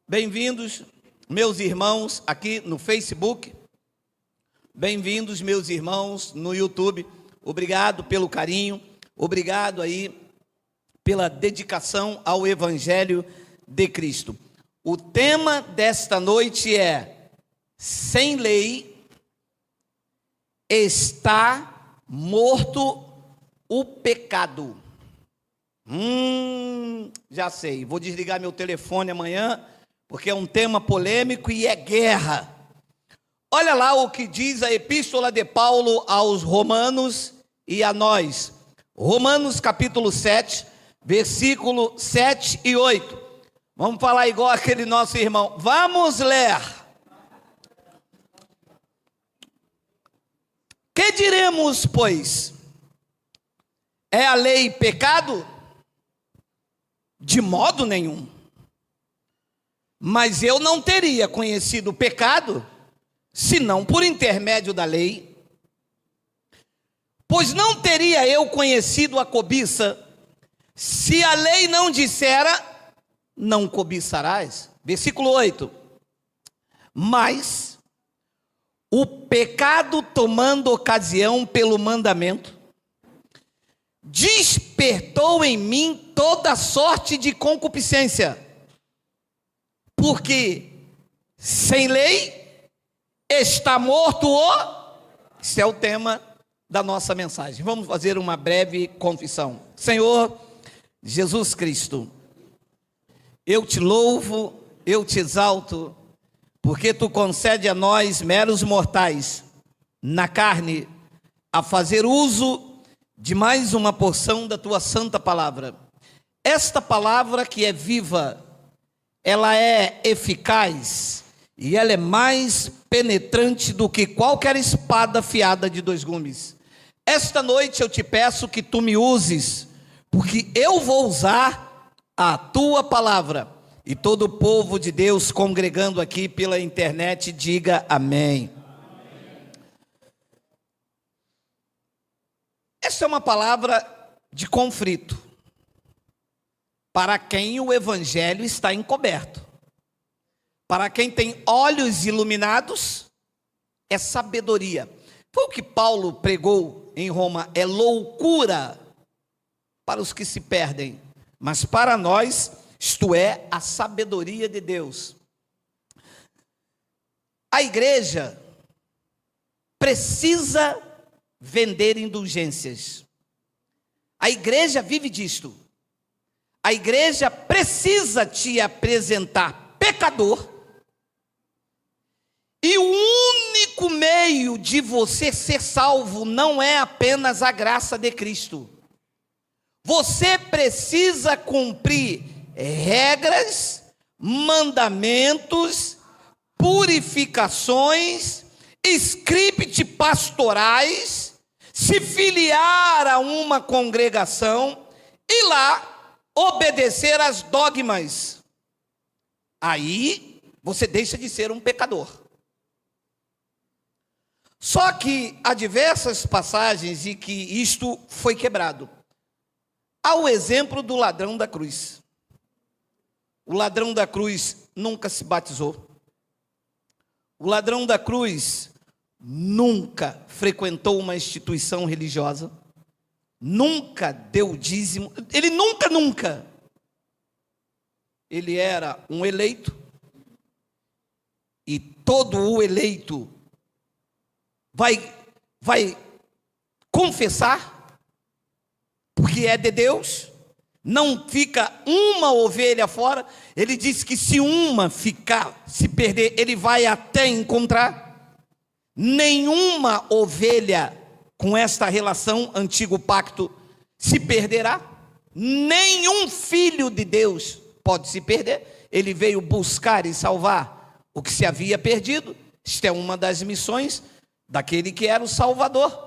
Bem-vindos, meus irmãos, aqui no Facebook. Bem-vindos, meus irmãos, no YouTube. Obrigado pelo carinho, obrigado aí pela dedicação ao Evangelho de Cristo. O tema desta noite é: sem lei está morto o pecado. Já sei, vou desligar meu telefone amanhã, porque é um tema polêmico e é guerra. Olha lá o que diz a epístola de Paulo aos Romanos e a nós. Romanos capítulo 7, versículo 7 e 8. Vamos falar igual aquele nosso irmão. Vamos ler. Que diremos, pois? É a lei pecado? De modo nenhum. Mas eu não teria conhecido o pecado, senão por intermédio da lei. Pois não teria eu conhecido a cobiça, se a lei não dissera, não cobiçarás. Versículo 8. Mas o pecado, tomando ocasião pelo mandamento, despertou em mim toda sorte de concupiscência, porque sem lei está morto o... Esse é o tema da nossa mensagem. Vamos fazer uma breve confissão. Senhor Jesus Cristo, eu te louvo, eu te exalto, porque tu concede a nós, meros mortais, na carne, a fazer uso de mais uma porção da tua santa palavra. Esta palavra que é viva, ela é eficaz e ela é mais penetrante do que qualquer espada afiada de dois gumes. Esta noite eu te peço que tu me uses, porque eu vou usar a tua palavra. E todo o povo de Deus congregando aqui pela internet, diga amém. Essa é uma palavra de conflito, para quem o evangelho está encoberto. Para quem tem olhos iluminados, é sabedoria. Foi o que Paulo pregou em Roma, é loucura para os que se perdem, mas para nós, isto é a sabedoria de Deus. A igreja precisa vender indulgências. A igreja vive disto. A igreja precisa te apresentar pecador, e o único meio de você ser salvo não é apenas a graça de Cristo. Você precisa cumprir regras, mandamentos, purificações, script pastorais, se filiar a uma congregação e lá obedecer às dogmas. Aí você deixa de ser um pecador. Só que há diversas passagens em que isto foi quebrado. Há o exemplo do ladrão da cruz. O ladrão da cruz nunca se batizou. O ladrão da cruz nunca frequentou uma instituição religiosa. Nunca deu dízimo. Ele nunca. Ele era um eleito. E todo o eleito vai confessar, porque é de Deus. Não fica uma ovelha fora. Ele diz que se uma se perder, ele vai até encontrar. Nenhuma ovelha com esta relação, antigo pacto, se perderá. Nenhum filho de Deus pode se perder. Ele veio buscar e salvar o que se havia perdido. Esta é uma das missões daquele que era o Salvador.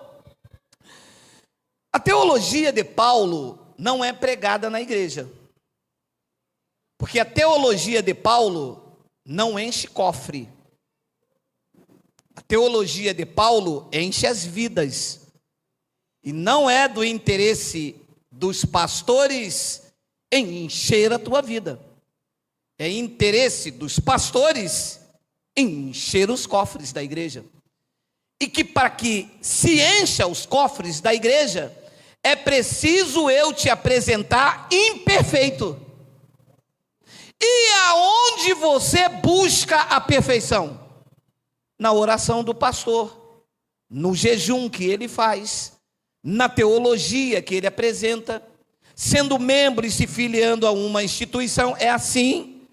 A teologia de Paulo não é pregada na igreja, porque a teologia de Paulo não enche cofre. A teologia de Paulo enche as vidas, e não é do interesse dos pastores em encher a tua vida. é interesse dos pastores encher os cofres da igreja. E que para que se encha os cofres da igreja, é preciso eu te apresentar imperfeito. E aonde você busca a perfeição? Na oração do pastor, no jejum que ele faz, na teologia que ele apresenta, sendo membro e se filiando a uma instituição. É assim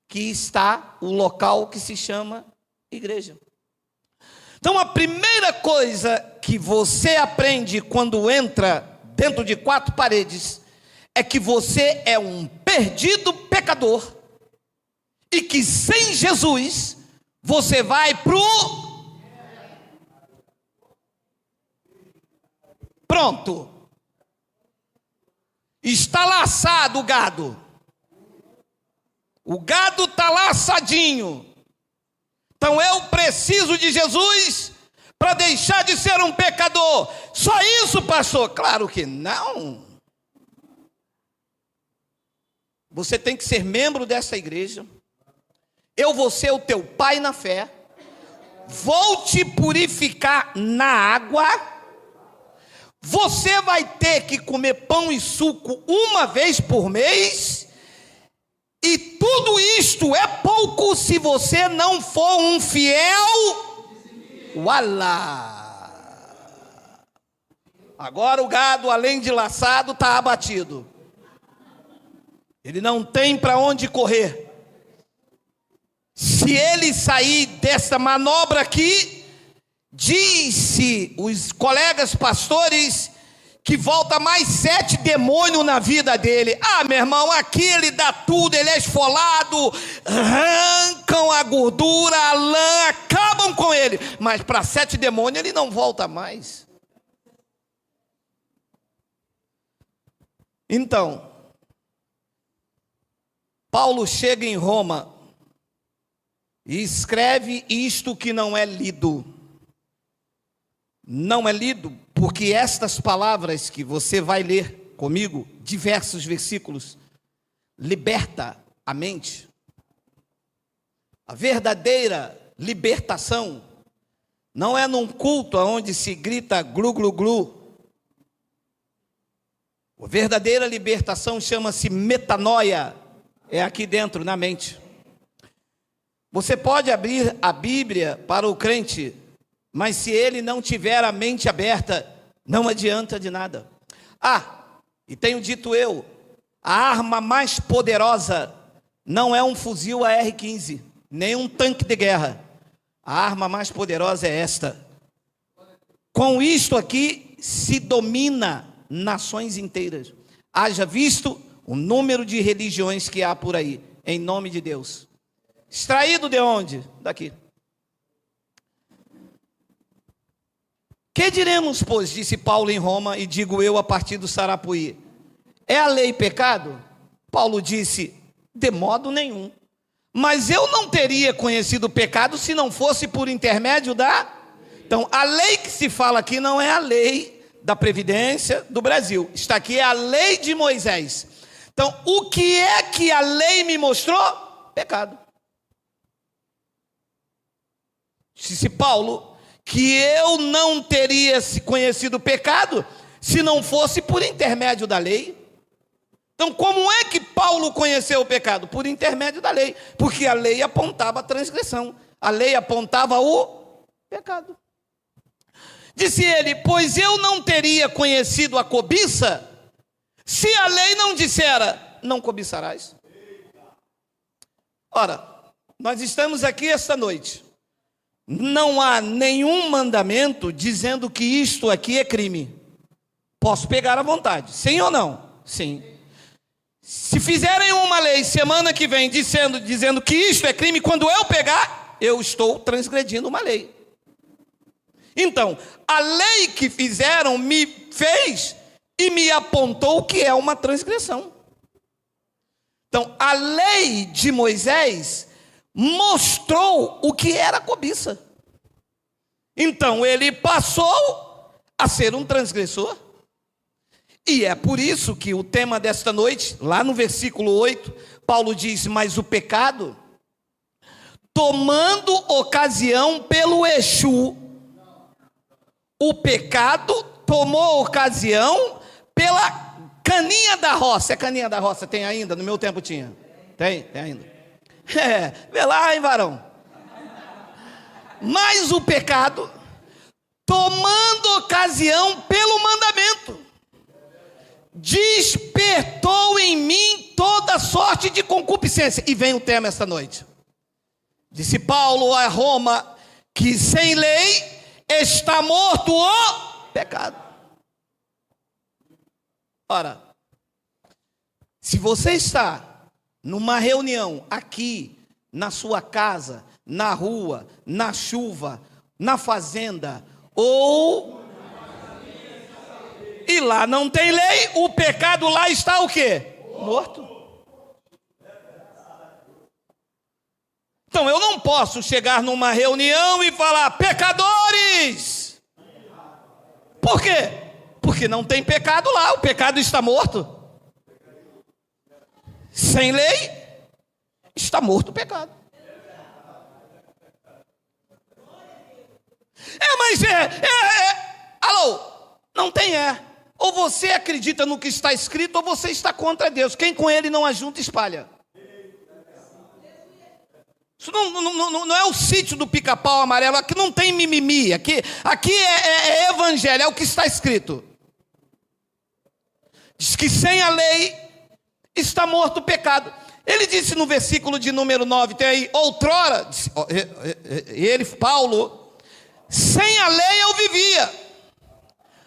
que está o local que se chama igreja. Então a primeira coisa que você aprende quando entra dentro de quatro paredes é que você é um perdido pecador e que sem Jesus você vai pronto. Está laçado o gado. O gado está laçadinho. Então eu preciso de Jesus para deixar de ser um pecador. Só isso, pastor? Claro que não. Você tem que ser membro dessa igreja. Eu vou ser o teu pai na fé. Vou te purificar na água. Você vai ter que comer pão e suco uma vez por mês. E tudo isto é pouco se você não for um fiel. Ualá! Agora o gado, além de laçado, está abatido. Ele não tem para onde correr. Se ele sair dessa manobra aqui, disse os colegas pastores que volta mais 7 demônios na vida dele. Ah, meu irmão, aqui ele dá tudo, ele é esfolado, arrancam a gordura, a lã, acabam com ele. Mas para 7 demônios ele não volta mais. Então, Paulo chega em Roma e escreve isto que não é lido. Não é lido porque estas palavras que você vai ler comigo, diversos versículos, liberta a mente. A verdadeira libertação não é num culto onde se grita glu, glu, glu. A verdadeira libertação chama-se metanoia, é aqui dentro, na mente. Você pode abrir a Bíblia para o crente, mas se ele não tiver a mente aberta, não adianta de nada. Ah, e tenho dito eu, a arma mais poderosa não é um fuzil AR-15, nem um tanque de guerra. A arma mais poderosa é esta. Com isto aqui se domina nações inteiras. Haja visto o número de religiões que há por aí, em nome de Deus. Extraído de onde? Daqui. Que diremos, pois, disse Paulo em Roma, e digo eu a partir do Sarapuí, é a lei pecado? Paulo disse, de modo nenhum. Mas eu não teria conhecido o pecado se não fosse por intermédio da... Então, a lei que se fala aqui não é a lei da Previdência do Brasil. Está aqui a lei de Moisés. Então, o que é que a lei me mostrou? Pecado. Disse Paulo que eu não teria conhecido o pecado se não fosse por intermédio da lei. Então, como é que Paulo conheceu o pecado? Por intermédio da lei, porque a lei apontava a transgressão, a lei apontava o pecado. Disse ele, pois eu não teria conhecido a cobiça, se a lei não dissera, não cobiçarás. Ora, nós estamos aqui esta noite, não há nenhum mandamento dizendo que isto aqui é crime. Posso pegar à vontade, sim ou não? Sim. Se fizerem uma lei semana que vem dizendo que isto é crime, quando eu pegar, eu estou transgredindo uma lei. Então, a lei que fizeram me fez e me apontou que é uma transgressão. Então, a lei de Moisés mostrou o que era cobiça. Então, ele passou a ser um transgressor. E é por isso que o tema desta noite, lá no versículo 8, Paulo diz, mas o pecado, tomando ocasião pelo Exu, o pecado tomou ocasião pela caninha da roça. É caninha da roça, tem ainda? No meu tempo tinha. Tem ainda. Vê lá, hein, varão. Mas o pecado, tomando ocasião pelo mandamento, despertou em mim toda sorte de concupiscência. E vem o tema esta noite. Disse Paulo a Roma que sem lei está morto o pecado. Ora, se você está numa reunião aqui, na sua casa, na rua, na chuva, na fazenda, ou e lá não tem lei, o pecado lá está o quê? Morto. Então eu não posso chegar numa reunião e falar, pecadores! Por quê? Porque não tem pecado lá, o pecado está morto. Sem lei, está morto o pecado. Alô, não tem Ou você acredita no que está escrito, ou você está contra Deus. Quem com ele não ajunta, espalha. Isso não é o sítio do pica-pau amarelo, aqui não tem mimimi, aqui é evangelho, é o que está escrito. Diz que sem a lei está morto o pecado. Ele disse no versículo de número 9, tem aí, outrora, ele, Paulo, sem a lei eu vivia,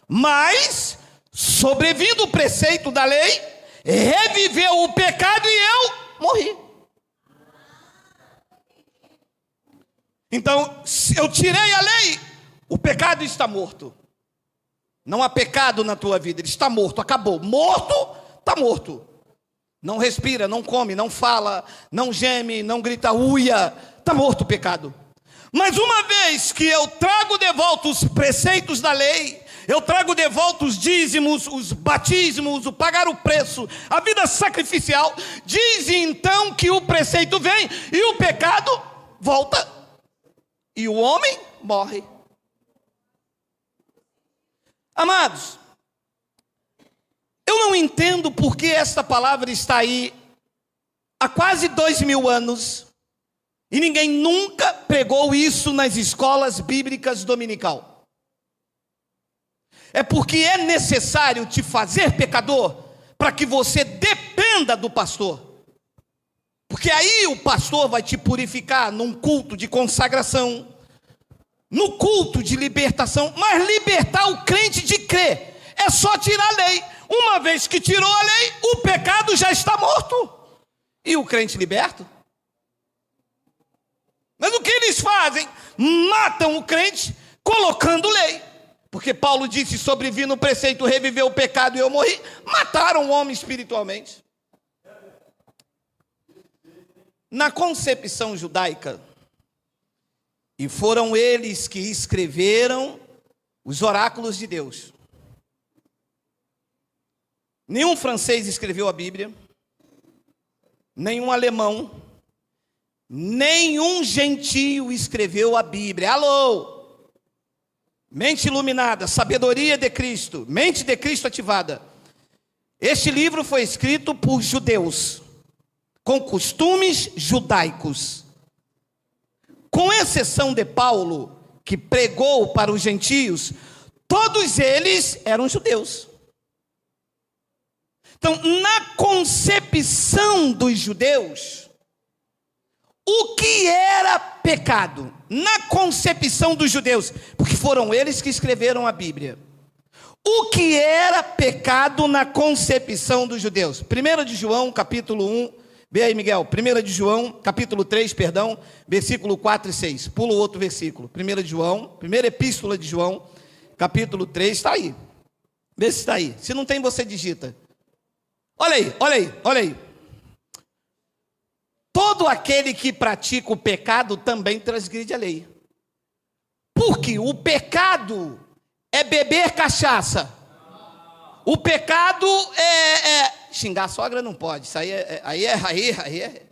mas, sobrevindo o preceito da lei, reviveu o pecado e eu morri. Então, se eu tirei a lei, o pecado está morto. Não há pecado na tua vida, ele está morto, acabou. Morto, está morto. Não respira, não come, não fala, não geme, não grita uia, está morto o pecado. Mas uma vez que eu trago de volta os preceitos da lei, eu trago de volta os dízimos, os batismos, o pagar o preço, a vida sacrificial, diz então que o preceito vem e o pecado volta. E o homem morre. Amados, eu não entendo por que esta palavra está aí há quase 2000 anos e ninguém nunca pregou isso nas escolas bíblicas dominical. É porque é necessário te fazer pecador para que você dependa do pastor. Porque aí o pastor vai te purificar num culto de consagração, no culto de libertação, mas libertar o crente de crer é só tirar a lei. Uma vez que tirou a lei, o pecado já está morto. E o crente liberto? Mas o que eles fazem? Matam o crente colocando lei. Porque Paulo disse, sobrevindo o preceito, reviveu o pecado e eu morri. Mataram o homem espiritualmente. Na concepção judaica, e foram eles que escreveram os oráculos de Deus. Nenhum francês escreveu a Bíblia, nenhum alemão, nenhum gentio escreveu a Bíblia. Alô! Mente iluminada, sabedoria de Cristo, mente de Cristo ativada. Este livro foi escrito por judeus, com costumes judaicos. Com exceção de Paulo, que pregou para os gentios, todos eles eram judeus. Então, na concepção dos judeus, o que era pecado? Na concepção dos judeus, porque foram eles que escreveram a Bíblia. O que era pecado na concepção dos judeus? 1 de João, capítulo 1, vê aí, Miguel, 1 de João, capítulo 3, perdão, versículo 4 e 6. Pula o outro versículo. 1 de João, primeira epístola de João, capítulo 3, está aí. Vê se está aí. Se não tem, você digita. Olha aí, olha aí, olha aí. Todo aquele que pratica o pecado também transgride a lei. Porque o pecado é beber cachaça. O pecado é Xingar a sogra não pode, isso aí é.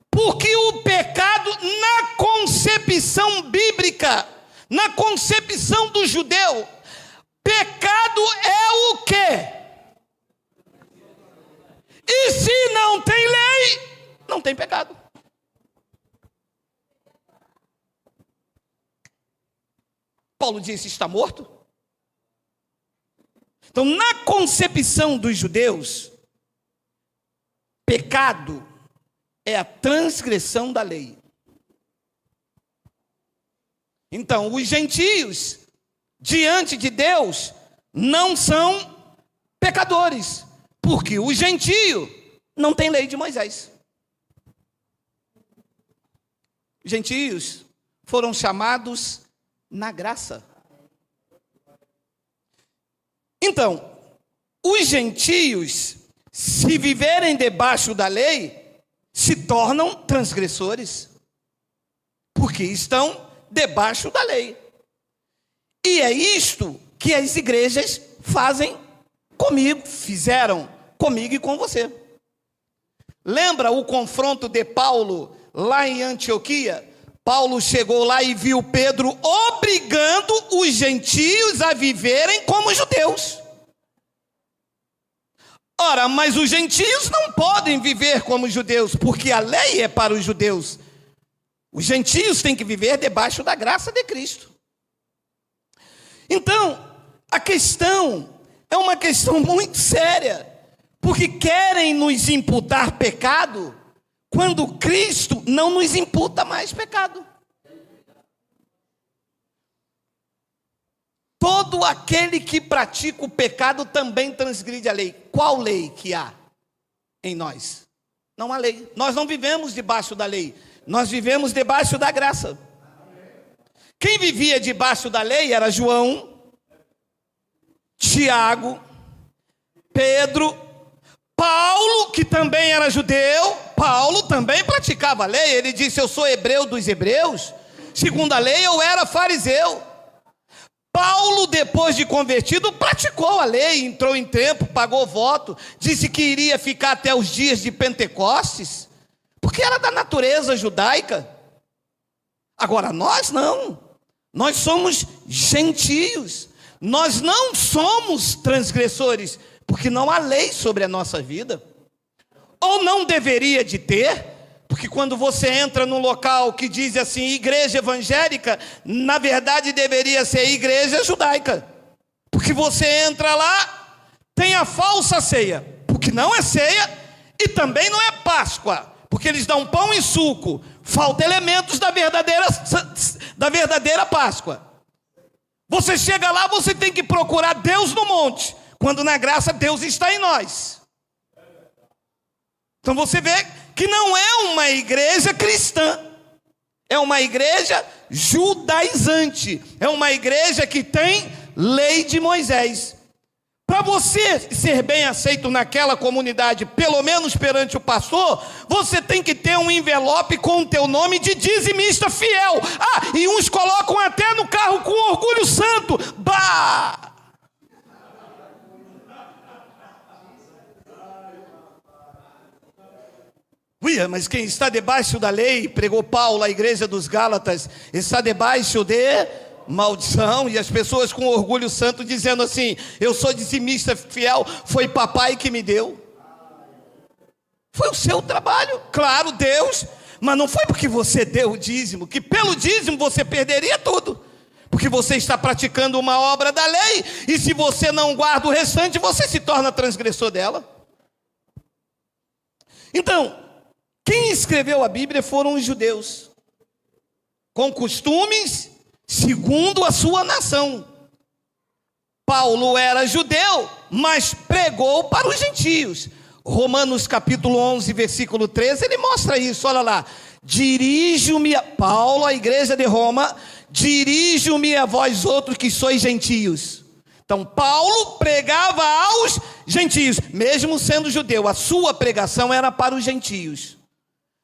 Porque o pecado, na concepção bíblica, na concepção do judeu, pecado é o quê? E se não tem lei, não tem pecado. Paulo disse: está morto. Então, na concepção dos judeus, pecado é a transgressão da lei. Então, os gentios, diante de Deus, não são pecadores, porque o gentio não tem lei de Moisés. Gentios foram chamados na graça. Então, os gentios, se viverem debaixo da lei, se tornam transgressores, porque estão debaixo da lei. E é isto que as igrejas fazem comigo, fizeram comigo e com você. Lembra o confronto de Paulo lá em Antioquia? Paulo chegou lá e viu Pedro obrigando os gentios a viverem como judeus. Ora, mas os gentios não podem viver como judeus, porque a lei é para os judeus. Os gentios têm que viver debaixo da graça de Cristo. Então, a questão é uma questão muito séria, porque querem nos imputar pecado, quando Cristo não nos imputa mais pecado. Todo aquele que pratica o pecado também transgride a lei. Qual lei que há em nós? Não há lei. Nós não vivemos debaixo da lei. Nós vivemos debaixo da graça. Quem vivia debaixo da lei era João, Tiago, Pedro, Paulo, que também era judeu. Paulo também praticava a lei. Ele disse: eu sou hebreu dos hebreus. Segundo a lei, eu era fariseu. Paulo, depois de convertido, praticou a lei, entrou em templo, pagou voto, disse que iria ficar até os dias de Pentecostes, porque era da natureza judaica. Agora, nós não. Nós somos gentios. Nós não somos transgressores, porque não há lei sobre a nossa vida. Ou não deveria de ter, porque quando você entra num local que diz assim, igreja evangélica, na verdade deveria ser igreja judaica. Porque você entra lá, tem a falsa ceia, porque não é ceia e também não é Páscoa, porque eles dão pão e suco, falta elementos da verdadeira Páscoa. Você chega lá, você tem que procurar Deus no monte, quando na graça Deus está em nós. Então você vê que não é uma igreja cristã, é uma igreja judaizante, é uma igreja que tem lei de Moisés. Para você ser bem aceito naquela comunidade, pelo menos perante o pastor, você tem que ter um envelope com o teu nome de dizimista fiel. Ah, e uns colocam até no carro com orgulho santo. Bah! Uia, mas quem está debaixo da lei, pregou Paulo, a igreja dos Gálatas, está debaixo de maldição. E as pessoas com orgulho santo dizendo assim, eu sou dizimista fiel, foi papai que me deu. Foi o seu trabalho, claro, Deus, mas não foi porque você deu o dízimo, que pelo dízimo você perderia tudo. Porque você está praticando uma obra da lei, e se você não guarda o restante, você se torna transgressor dela. Então, quem escreveu a Bíblia foram os judeus, com costumes segundo a sua nação. Paulo era judeu, mas pregou para os gentios. Romanos capítulo 11, versículo 13, ele mostra isso, olha lá. Dirijo-me, Paulo, a igreja de Roma, dirijo-me a vós outros que sois gentios. Então Paulo pregava aos gentios, mesmo sendo judeu, a sua pregação era para os gentios.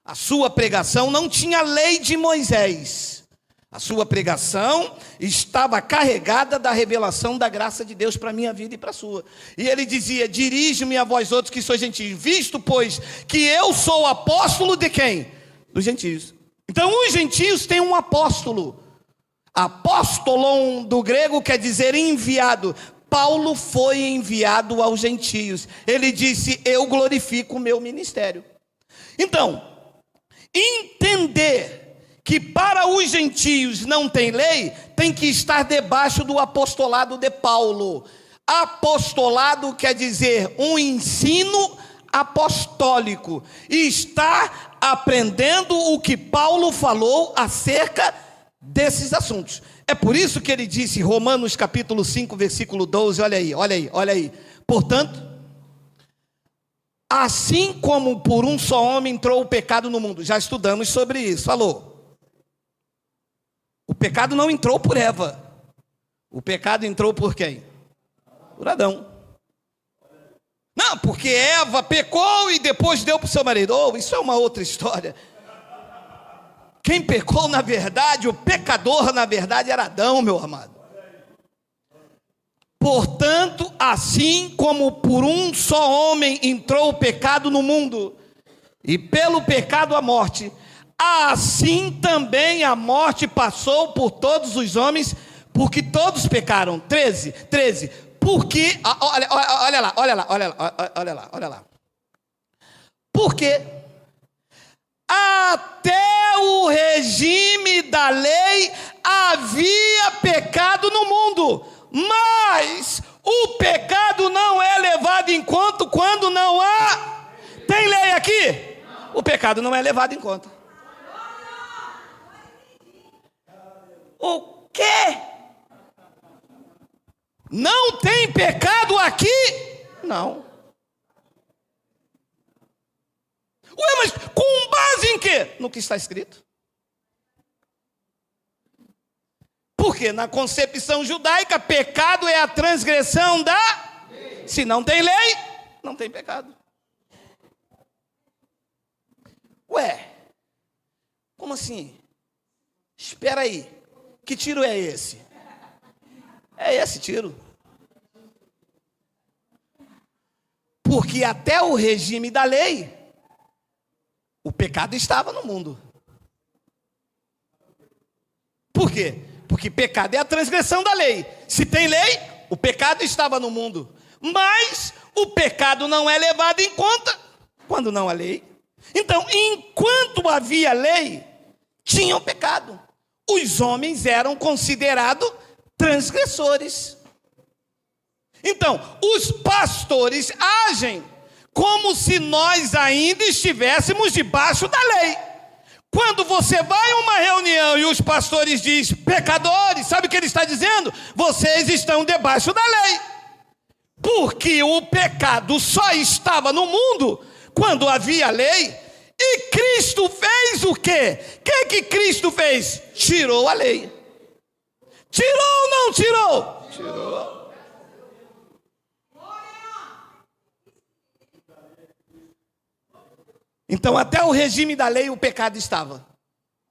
A sua pregação não tinha lei de Moisés. A sua pregação estava carregada da revelação da graça de Deus para a minha vida e para a sua. E ele dizia: dirige-me a vós outros que sois gentios, visto, pois, que eu sou apóstolo de quem? Dos gentios. Então os gentios têm um apóstolo. Apóstolon do grego quer dizer enviado. Paulo foi enviado aos gentios. Ele disse: eu glorifico o meu ministério. Então, entender que para os gentios não tem lei, tem que estar debaixo do apostolado de Paulo. Apostolado quer dizer um ensino apostólico. E está aprendendo o que Paulo falou acerca desses assuntos. É por isso que ele disse, Romanos capítulo 5, versículo 12, olha aí. Portanto, assim como por um só homem entrou o pecado no mundo, já estudamos sobre isso, falou. O pecado não entrou por Eva. O pecado entrou por quem? Por Adão. Não, porque Eva pecou e depois deu para o seu marido. Oh, isso é uma outra história. Quem pecou na verdade, o pecador na verdade era Adão, meu amado. Portanto, assim como por um só homem entrou o pecado no mundo, e pelo pecado a morte, assim também a morte passou por todos os homens, porque todos pecaram. 13, porque, olha lá. Porque até o regime da lei havia pecado no mundo, mas o pecado não é levado em conta quando não há. Tem lei aqui? O pecado não é levado em conta. O quê? Não tem pecado aqui? Não. Ué, mas com base em quê? No que está escrito. Porque na concepção judaica, pecado é a transgressão da lei. Se não tem lei, não tem pecado. Ué, como assim? Espera aí, que tiro é esse? É esse tiro. Porque até o regime da lei, o pecado estava no mundo. Por quê? Porque pecado é a transgressão da lei. Se tem lei, o pecado estava no mundo. Mas o pecado não é levado em conta quando não há lei. Então, enquanto havia lei, tinham pecado. Os homens eram considerados transgressores. Então, os pastores agem como se nós ainda estivéssemos debaixo da lei. Quando você vai a uma reunião e os pastores dizem, pecadores, sabe o que ele está dizendo? Vocês estão debaixo da lei. Porque o pecado só estava no mundo quando havia lei. E Cristo fez o quê? O que Cristo fez? Tirou a lei. Tirou ou não tirou? Tirou. Então, até o regime da lei, o pecado estava.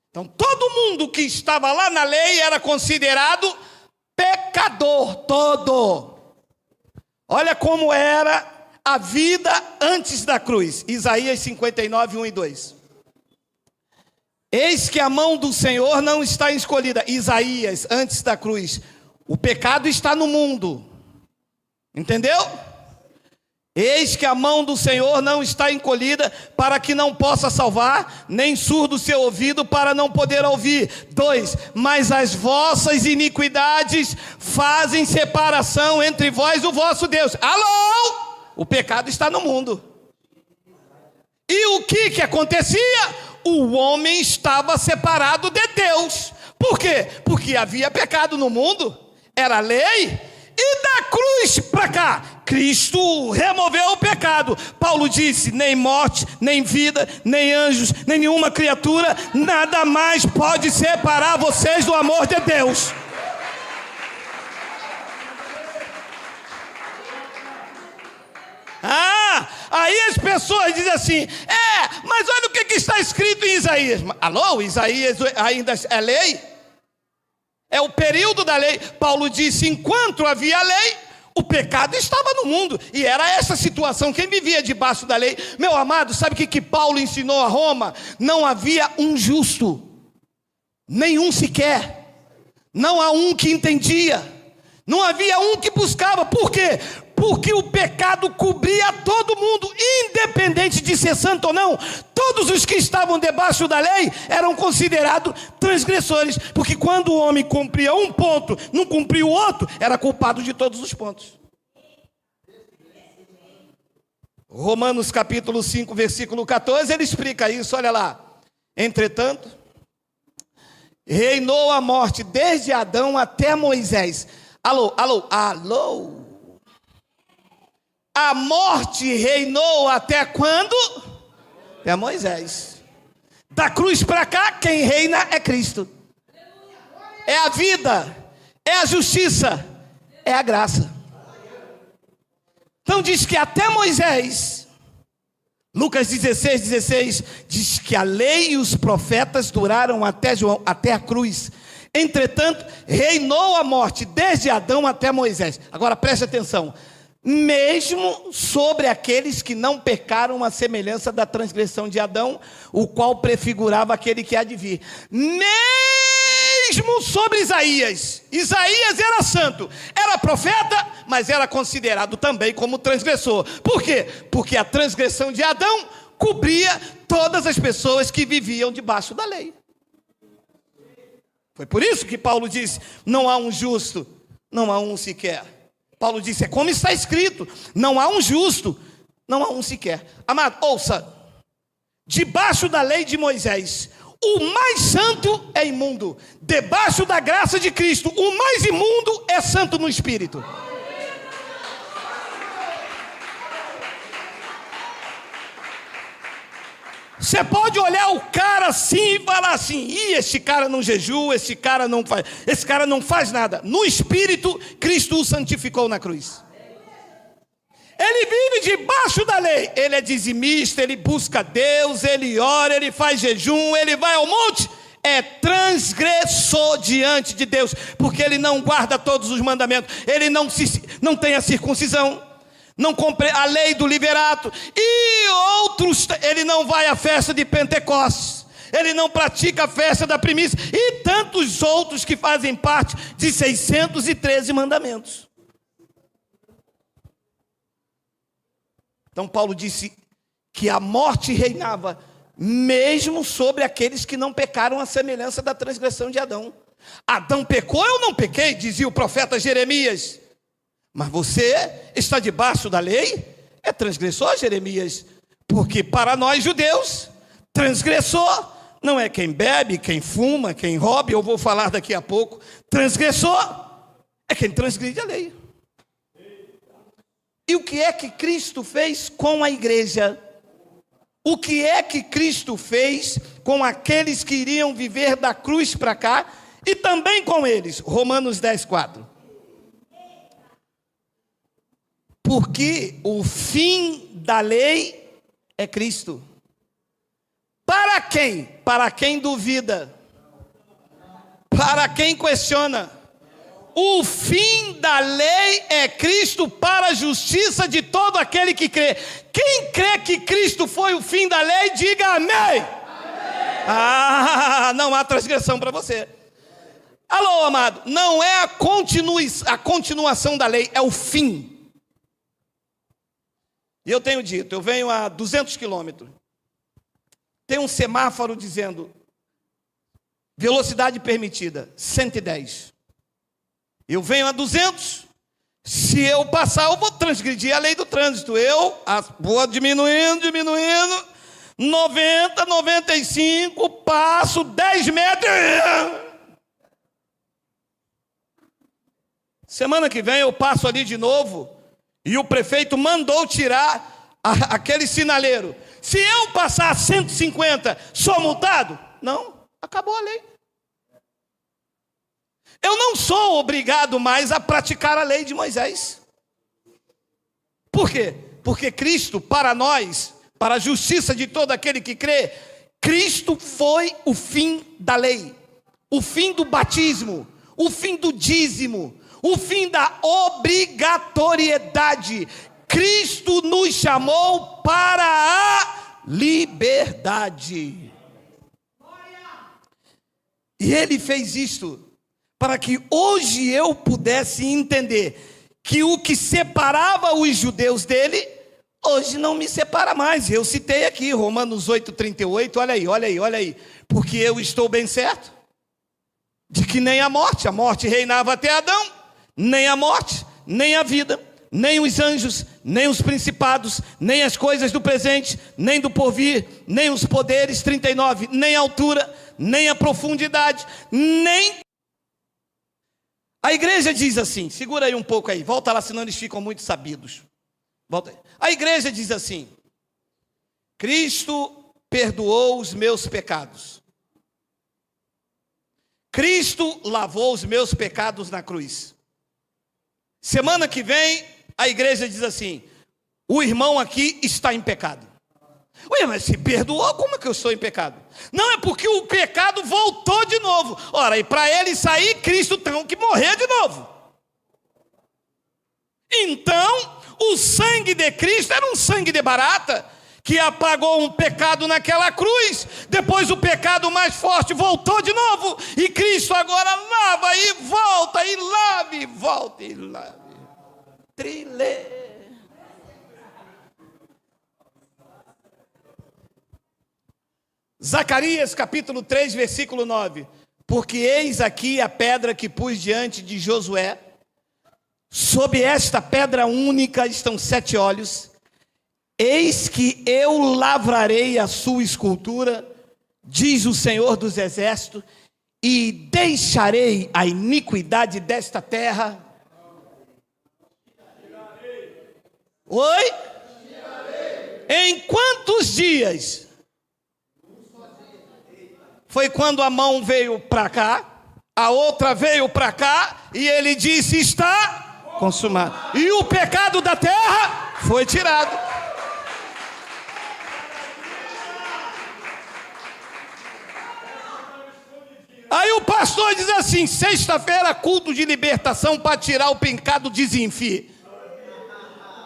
Então, todo mundo que estava lá na lei era considerado pecador, todo. Olha como era a vida antes da cruz. Isaías 59, 1 e 2. Eis que a mão do Senhor não está escolhida. Isaías, antes da cruz. O pecado está no mundo. Entendeu? Eis que a mão do Senhor não está encolhida para que não possa salvar, nem surdo o seu ouvido para não poder ouvir. 2, mas as vossas iniquidades fazem separação entre vós e o vosso Deus. Alô? O pecado está no mundo. E o que acontecia? O homem estava separado de Deus. Por quê? Porque havia pecado no mundo, era lei. E da cruz para cá, Cristo removeu o pecado. Paulo disse, nem morte, nem vida, nem anjos, nem nenhuma criatura, nada mais pode separar vocês do amor de Deus. Aí as pessoas dizem assim, mas olha o que está escrito em Isaías. Alô, Isaías ainda é lei? é o período da lei. Paulo disse: enquanto havia lei, o pecado estava no mundo, e era essa situação, quem vivia debaixo da lei. Meu amado, sabe o que Paulo ensinou a Roma? Não havia um justo, nenhum sequer, não há um que entendia, não havia um que buscava. Por quê? Porque o pecado cobria todo mundo, independente de ser santo ou não. Todos os que estavam debaixo da lei eram considerados transgressores, porque quando o homem cumpria um ponto, não cumpria o outro, era culpado de todos os pontos. Romanos capítulo 5, versículo 14, ele explica isso, olha lá. Entretanto, reinou a morte desde Adão até Moisés. Alô. A morte reinou até quando? Até Moisés. Da cruz para cá, quem reina é Cristo. É a vida, é a justiça, é a graça. Então diz que até Moisés, Lucas 16, diz que a lei e os profetas duraram até João, até a cruz. Entretanto, reinou a morte desde Adão até Moisés. Agora preste atenção. Mesmo sobre aqueles que não pecaram, a semelhança da transgressão de Adão, o qual prefigurava aquele que há de vir. Mesmo sobre Isaías. Isaías era santo, era profeta, mas era considerado também como transgressor. Por quê? Porque a transgressão de Adão cobria todas as pessoas que viviam debaixo da lei. Foi por isso que Paulo disse: não há um justo, não há um sequer. Paulo disse: é como está escrito, não há um justo, não há um sequer. Amado, ouça, debaixo da lei de Moisés, o mais santo é imundo. Debaixo da graça de Cristo, o mais imundo é santo no Espírito. Você pode olhar o cara assim e falar assim: esse cara não jejua, esse cara não faz nada. No Espírito, Cristo o santificou na cruz. Ele vive debaixo da lei, ele é dizimista, ele busca Deus, ele ora, ele faz jejum, ele vai ao monte. É transgressor diante de Deus, porque ele não guarda todos os mandamentos, ele não tem a circuncisão, não cumpre a lei do liverato, e outros, ele não vai à festa de Pentecostes, ele não pratica a festa da primícia, e tantos outros que fazem parte de 613 mandamentos. Então Paulo disse que a morte reinava mesmo sobre aqueles que não pecaram, à semelhança da transgressão de Adão. Adão pecou, eu não pequei, dizia o profeta Jeremias. Mas você está debaixo da lei, é transgressor, Jeremias. Porque para nós judeus, transgressor não é quem bebe, quem fuma, quem rouba, eu vou falar daqui a pouco. Transgressor é quem transgride a lei. E o que é que Cristo fez com a igreja? O que é que Cristo fez com aqueles que iriam viver da cruz para cá e também com eles? Romanos 10, 4. Porque o fim da lei é Cristo. Para quem? Para quem duvida. Para quem questiona. O fim da lei é Cristo para a justiça de todo aquele que crê. Quem crê que Cristo foi o fim da lei, diga amém. Amém. Não há transgressão para você. Alô, amado, não é a continuação da lei, é o fim. E eu tenho dito, eu venho a 200 quilômetros. Tem um semáforo dizendo velocidade permitida, 110. Eu venho a 200, se eu passar, eu vou transgredir a lei do trânsito. Eu vou diminuindo, 90, 95, passo 10 metros. Semana que vem eu passo ali de novo, e o prefeito mandou tirar aquele sinaleiro. Se eu passar 150, sou multado? Não, acabou a lei. Eu não sou obrigado mais a praticar a lei de Moisés. Por quê? Porque Cristo, para nós, para a justiça de todo aquele que crê, Cristo foi o fim da lei, o fim do batismo, o fim do dízimo, o fim da obrigatoriedade. Cristo nos chamou para a liberdade. E Ele fez isto para que hoje eu pudesse entender que o que separava os judeus dele, hoje não me separa mais. Eu citei aqui Romanos 8,38, olha aí. Porque eu estou bem certo de que nem a morte reinava até Adão, nem a morte, nem a vida, nem os anjos, nem os principados, nem as coisas do presente, nem do porvir, nem os poderes, 39, nem a altura, nem a profundidade, nem... A igreja diz assim, segura aí um pouco aí, volta lá, senão eles ficam muito sabidos. Volta aí. A igreja diz assim: Cristo perdoou os meus pecados. Cristo lavou os meus pecados na cruz. Semana que vem, a igreja diz assim: o irmão aqui está em pecado. Ué, mas se perdoou, como é que eu estou em pecado? Não, é porque o pecado voltou de novo. Ora, e para ele sair, Cristo tem que morrer de novo. Então, o sangue de Cristo era um sangue de barata, que apagou um pecado naquela cruz. Depois o pecado mais forte voltou de novo, e Cristo agora lava e volta, e lava e volta e lava. Trilê. Zacarias capítulo 3, versículo 9. Porque eis aqui a pedra que pus diante de Josué, sob esta pedra única estão 7 olhos. Eis que eu lavrarei a sua escultura, diz o Senhor dos Exércitos, e deixarei a iniquidade desta terra. Oi? Em quantos dias? Foi quando a mão veio para cá, a outra veio para cá, e ele disse: está consumado. E o pecado da terra foi tirado. Aí o pastor diz assim: sexta-feira, culto de libertação para tirar o pecado de Zinfi.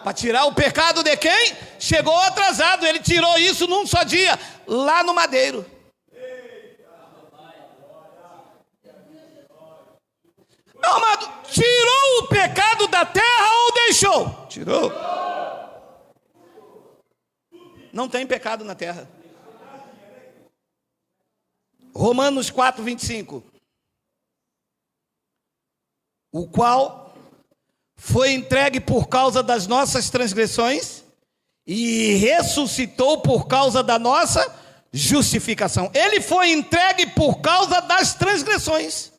Para tirar o pecado de quem? Chegou atrasado, ele tirou isso num só dia, lá no Madeiro. Meu amado, tirou o pecado da terra ou deixou? Tirou. Não tem pecado na terra. Romanos 4, 25. O qual foi entregue por causa das nossas transgressões e ressuscitou por causa da nossa justificação. Ele foi entregue por causa das transgressões.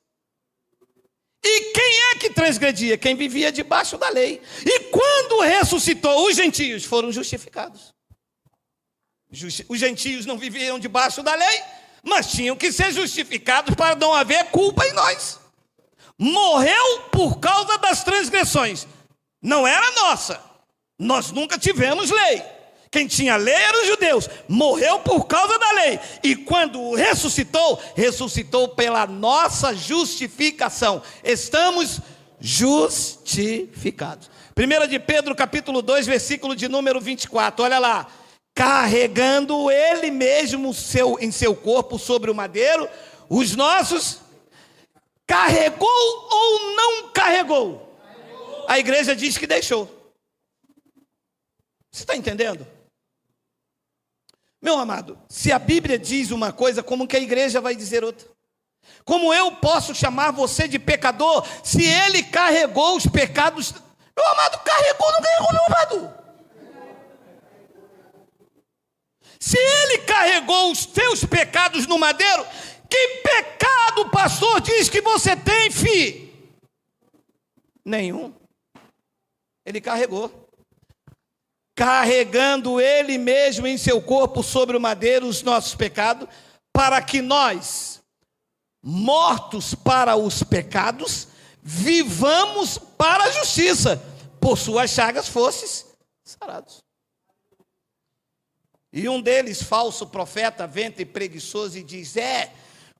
E quem é que transgredia? Quem vivia debaixo da lei. E quando ressuscitou, os gentios foram justificados. Os gentios não viviam debaixo da lei, mas tinham que ser justificados para não haver culpa em nós. Morreu por causa das transgressões. Não era nossa. Nós nunca tivemos lei. Quem tinha lei eram os judeus. Morreu por causa da lei. E quando ressuscitou, ressuscitou pela nossa justificação. Estamos justificados. 1 de Pedro capítulo 2, versículo de número 24. Olha lá. Carregando ele mesmo em seu corpo sobre o madeiro, os nossos... Carregou ou não carregou? A igreja diz que deixou. Você está entendendo? Meu amado, se a Bíblia diz uma coisa, como que a igreja vai dizer outra? Como eu posso chamar você de pecador, se ele carregou os pecados? Meu amado, carregou ou não carregou, meu amado? Se ele carregou os teus pecados no madeiro, que pecado o pastor diz que você tem, filho? Nenhum. Ele carregou. Carregando ele mesmo em seu corpo sobre o madeiro os nossos pecados, para que nós, mortos para os pecados, vivamos para a justiça, por suas chagas fostes sarados. E um deles, falso profeta, ventre preguiçoso, e diz: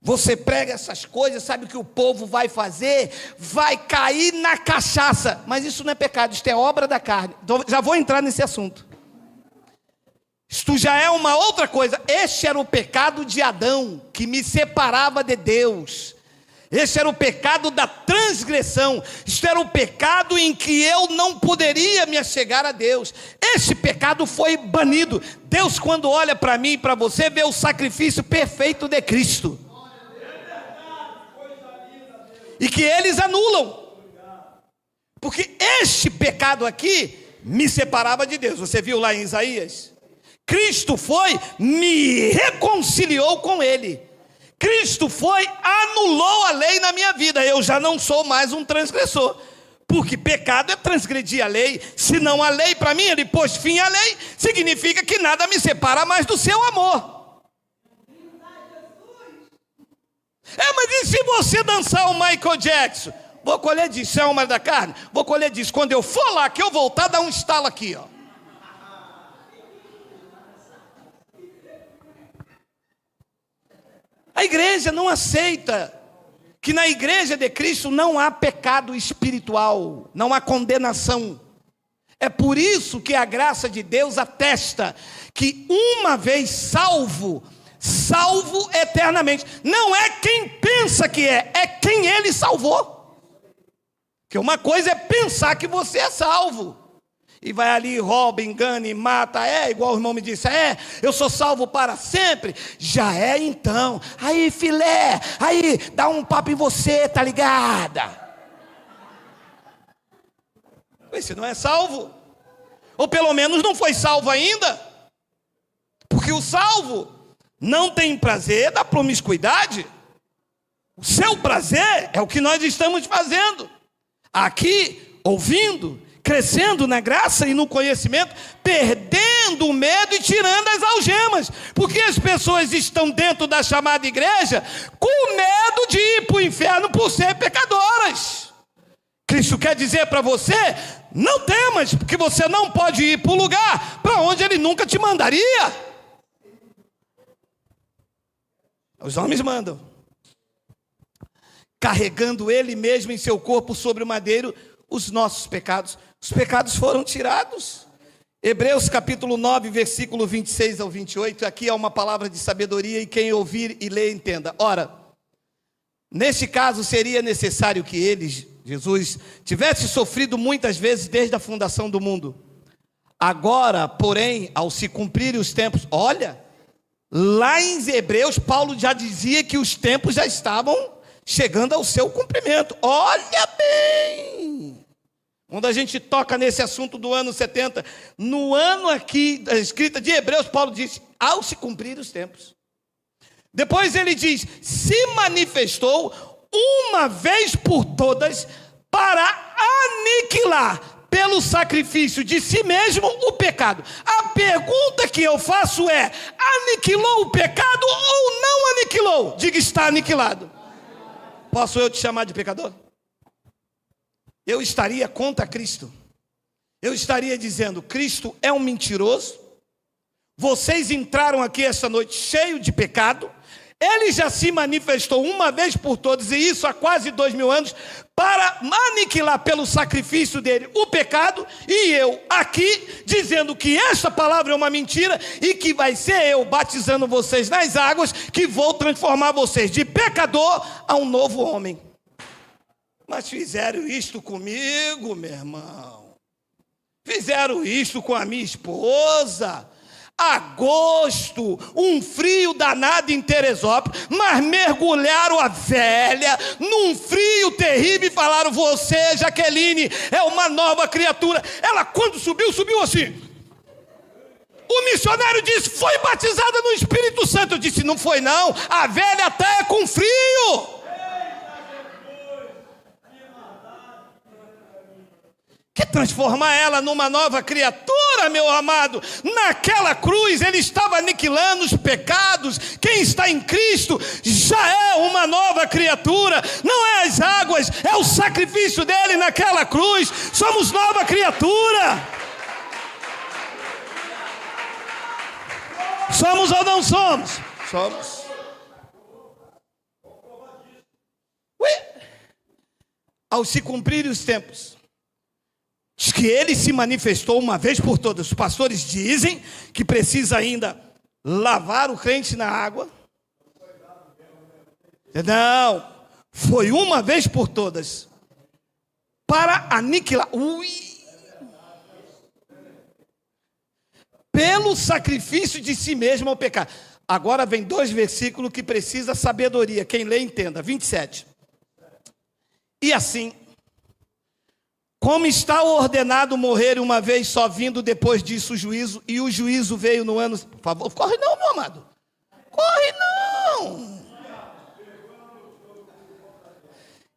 Você prega essas coisas, sabe o que o povo vai fazer? Vai cair na cachaça. Mas isso não é pecado, isto é obra da carne. Então, já vou entrar nesse assunto. Isto já é uma outra coisa. Este era o pecado de Adão, que me separava de Deus. Este era o pecado da transgressão. Isto era o pecado em que eu não poderia me achegar a Deus. Este pecado foi banido. Deus, quando olha para mim e para você, vê o sacrifício perfeito de Cristo. E que eles anulam. Porque este pecado aqui me separava de Deus. Você viu lá em Isaías? Cristo foi, me reconciliou com Ele. Cristo foi, anulou a lei na minha vida. Eu já não sou mais um transgressor. Porque pecado é transgredir a lei. Se não a lei, para mim, ele pôs fim à lei, significa que nada me separa mais do seu amor. Mas e se você dançar o Michael Jackson? Vou colher disso, isso é uma da carne? Vou colher disso. Quando eu for lá, que eu voltar, dá um estalo aqui, ó. A igreja não aceita que na igreja de Cristo não há pecado espiritual, não há condenação. É por isso que a graça de Deus atesta que uma vez salvo, salvo eternamente. Não é quem pensa que é quem Ele salvou. Porque uma coisa é pensar que você é salvo. E vai ali, rouba, engana e mata. Igual o irmão me disse, eu sou salvo para sempre. Já é então. Aí filé, aí dá um papo em você, tá ligada? Esse não é salvo. Ou pelo menos não foi salvo ainda. Porque o salvo não tem prazer da promiscuidade. O seu prazer é o que nós estamos fazendo. Aqui, ouvindo, crescendo na graça e no conhecimento, perdendo o medo e tirando as algemas, porque as pessoas estão dentro da chamada igreja com medo de ir para o inferno por ser pecadoras. Cristo quer dizer para você, não temas, porque você não pode ir para o lugar para onde Ele nunca te mandaria. Os homens mandam, carregando Ele mesmo em seu corpo sobre o madeiro, os nossos pecados. Os pecados foram tirados. Hebreus capítulo 9, versículo 26 ao 28. Aqui é uma palavra de sabedoria e quem ouvir e ler entenda. Ora, neste caso seria necessário que ele, Jesus, tivesse sofrido muitas vezes desde a fundação do mundo. Agora, porém, ao se cumprirem os tempos, olha, lá em Hebreus, Paulo já dizia que os tempos já estavam chegando ao seu cumprimento. Olha bem! Quando a gente toca nesse assunto do ano 70, no ano aqui da escrita de Hebreus, Paulo diz, ao se cumprir os tempos. Depois ele diz, se manifestou uma vez por todas para aniquilar pelo sacrifício de si mesmo o pecado. A pergunta que eu faço é, aniquilou o pecado ou não aniquilou? Diga, está aniquilado. Posso eu te chamar de pecador? Eu estaria contra Cristo. Eu estaria dizendo, Cristo é um mentiroso. Vocês entraram aqui esta noite cheio de pecado. Ele já se manifestou uma vez por todas, e isso há quase 2000 anos, para aniquilar pelo sacrifício dele o pecado. E eu aqui dizendo que esta palavra é uma mentira e que vai ser eu batizando vocês nas águas que vou transformar vocês de pecador a um novo homem. Mas fizeram isto comigo, meu irmão. Fizeram isto com a minha esposa. Agosto, um frio danado em Teresópolis, mas mergulharam a velha num frio terrível e falaram, você, Jaqueline, é uma nova criatura. Ela, quando subiu, subiu assim. O missionário disse, foi batizada no Espírito Santo. Eu disse, não foi não, a velha até é com frio. Quer transformar ela numa nova criatura, meu amado? Naquela cruz ele estava aniquilando os pecados. Quem está em Cristo já é uma nova criatura. Não é as águas, é o sacrifício dele naquela cruz. Somos nova criatura. Somos ou não somos? Somos. ao se cumprirem os tempos, diz que ele se manifestou uma vez por todas. Os pastores dizem que precisa ainda lavar o crente na água. Não, foi uma vez por todas, para aniquilar. Pelo sacrifício de si mesmo ao pecado. Agora vem 2 versículos que precisa sabedoria. Quem lê, entenda. 27. E assim, como está ordenado morrer uma vez só, vindo depois disso o juízo, e o juízo veio no ano... Por favor, corre não, meu amado. Corre não.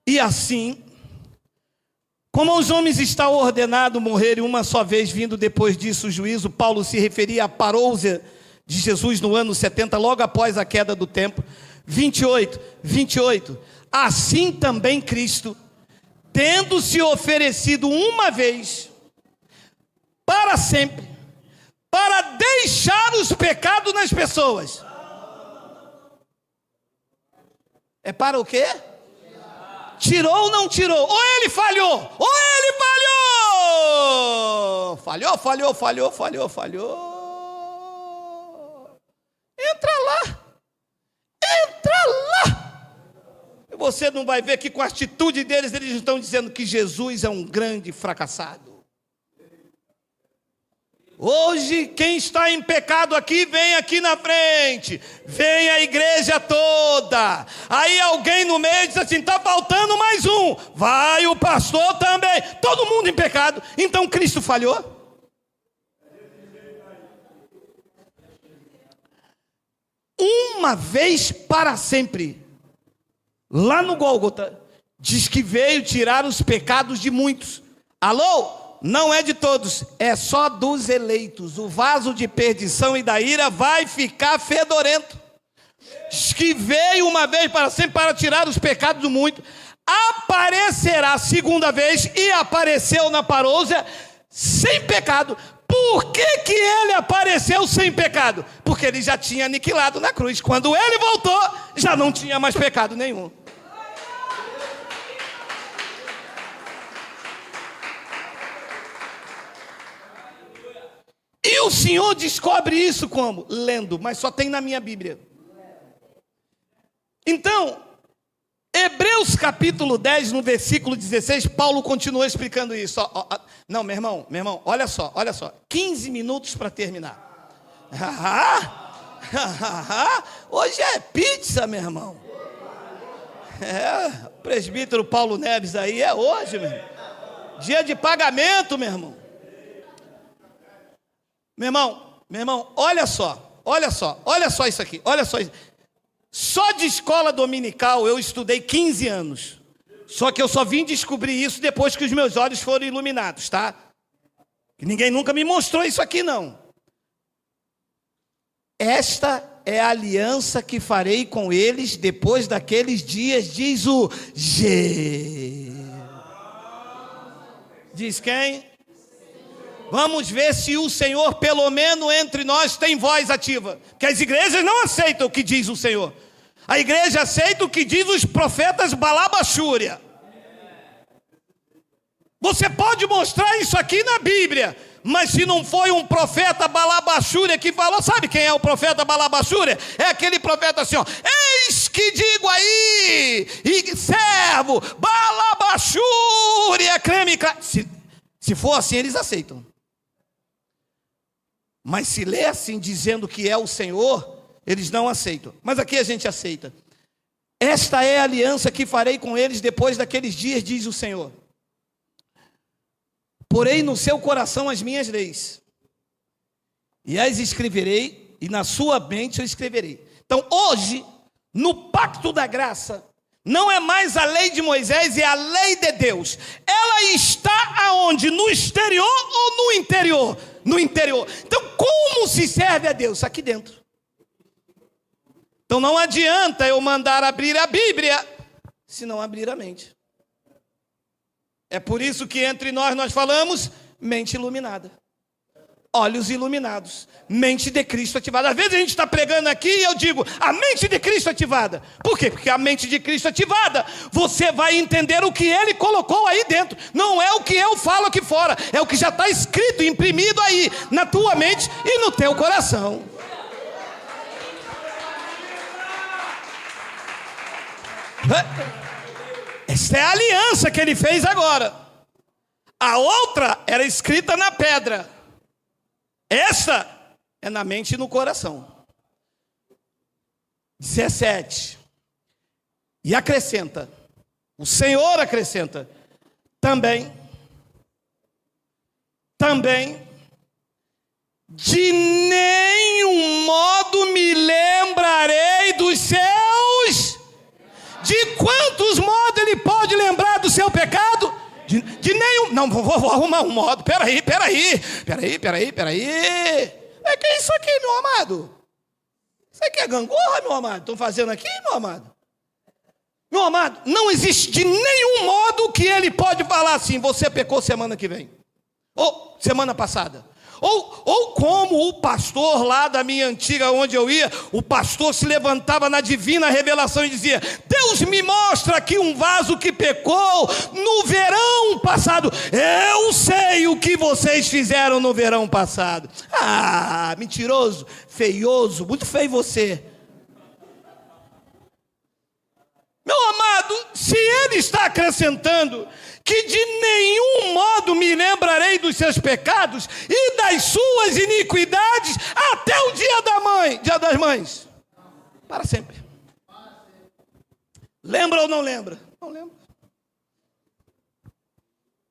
E assim, como aos homens está ordenado morrer uma só vez, vindo depois disso o juízo, Paulo se referia à parousia de Jesus no ano 70, logo após a queda do templo. 28. Assim também Cristo, tendo se oferecido uma vez, para sempre, para deixar os pecados nas pessoas. É para o quê? Tirou ou não tirou? Ou ele falhou? Ou ele falhou? Falhou. Entra lá. E você não vai ver que com a atitude deles, eles estão dizendo que Jesus é um grande fracassado. Hoje, quem está em pecado aqui, vem aqui na frente. Vem a igreja toda. Aí alguém no meio diz assim, está faltando mais um. Vai o pastor também. Todo mundo em pecado. Então Cristo falhou? Uma vez para sempre. Lá no Gólgota, diz que veio tirar os pecados de muitos. Alô? Não é de todos, é só dos eleitos. O vaso de perdição e da ira vai ficar fedorento. Diz que veio uma vez para sempre para tirar os pecados do mundo. Aparecerá segunda vez e apareceu na parousia sem pecado. Por que ele apareceu sem pecado? Porque ele já tinha aniquilado na cruz. Quando ele voltou, já não tinha mais pecado nenhum. E o Senhor descobre isso como? Lendo, mas só tem na minha Bíblia. Então, Hebreus capítulo 10, no versículo 16, Paulo continua explicando isso. Não, meu irmão, olha só. 15 minutos para terminar. Hoje é pizza, meu irmão. O presbítero Paulo Neves aí, é hoje, meu irmão. Dia de pagamento, meu irmão. Meu irmão, olha só isso aqui, olha só isso. Só de escola dominical eu estudei 15 anos. Só que eu só vim descobrir isso depois que os meus olhos foram iluminados, tá? Ninguém nunca me mostrou isso aqui, não. Esta é a aliança que farei com eles depois daqueles dias, diz o G. Diz quem? Vamos ver se o Senhor, pelo menos entre nós, tem voz ativa. Porque as igrejas não aceitam o que diz o Senhor. A igreja aceita o que diz os profetas Balabachúria. Você pode mostrar isso aqui na Bíblia, mas se não foi um profeta Balabachúria que falou, sabe quem é o profeta Balabachúria? É aquele profeta assim, ó, eis que digo aí, e servo, Balabachúria, creme, se for assim, eles aceitam. Mas se lê assim, dizendo que é o Senhor, eles não aceitam. Mas aqui a gente aceita. Esta é a aliança que farei com eles depois daqueles dias, diz o Senhor. Porei no seu coração as minhas leis, e as escreverei, e na sua mente eu escreverei. Então hoje, no pacto da graça, não é mais a lei de Moisés, é a lei de Deus. Ela está aonde? No exterior ou no interior? No interior. Então como se serve a Deus? Aqui dentro. Então não adianta eu mandar abrir a Bíblia, se não abrir a mente. É por isso que entre nós falamos mente iluminada. olhos iluminados, mente de Cristo ativada. Às vezes a gente está pregando aqui e eu digo, a mente de Cristo ativada. Por quê? Porque a mente de Cristo ativada, você vai entender o que Ele colocou aí dentro. Não é o que eu falo aqui fora, é o que já está escrito, imprimido aí, na tua mente e no teu coração. Essa é a aliança que Ele fez agora. A outra era escrita na pedra. Essa é na mente e no coração. 17. E acrescenta, o Senhor acrescenta, também, de nenhum modo me lembrarei dos seus. De quantos modos ele pode lembrar do seu pecado? De nenhum. Não, vou arrumar um modo. Peraí. É que é isso aqui, meu amado? Isso aqui é gangorra, meu amado? Estão fazendo aqui, meu amado? Meu amado, não existe de nenhum modo que ele pode falar assim, você pecou semana que vem. Ou semana passada. Ou como o pastor lá da minha antiga, onde eu ia, o pastor se levantava na divina revelação e dizia, Deus me mostra aqui um vaso que pecou no verão passado. Eu sei o que vocês fizeram no verão passado. Ah, mentiroso, feioso, muito feio você. Meu amado, se ele está acrescentando que de nenhum modo me lembrarei dos seus pecados e das suas iniquidades até o dia das mães, para sempre. Lembra ou não lembra? Não lembro.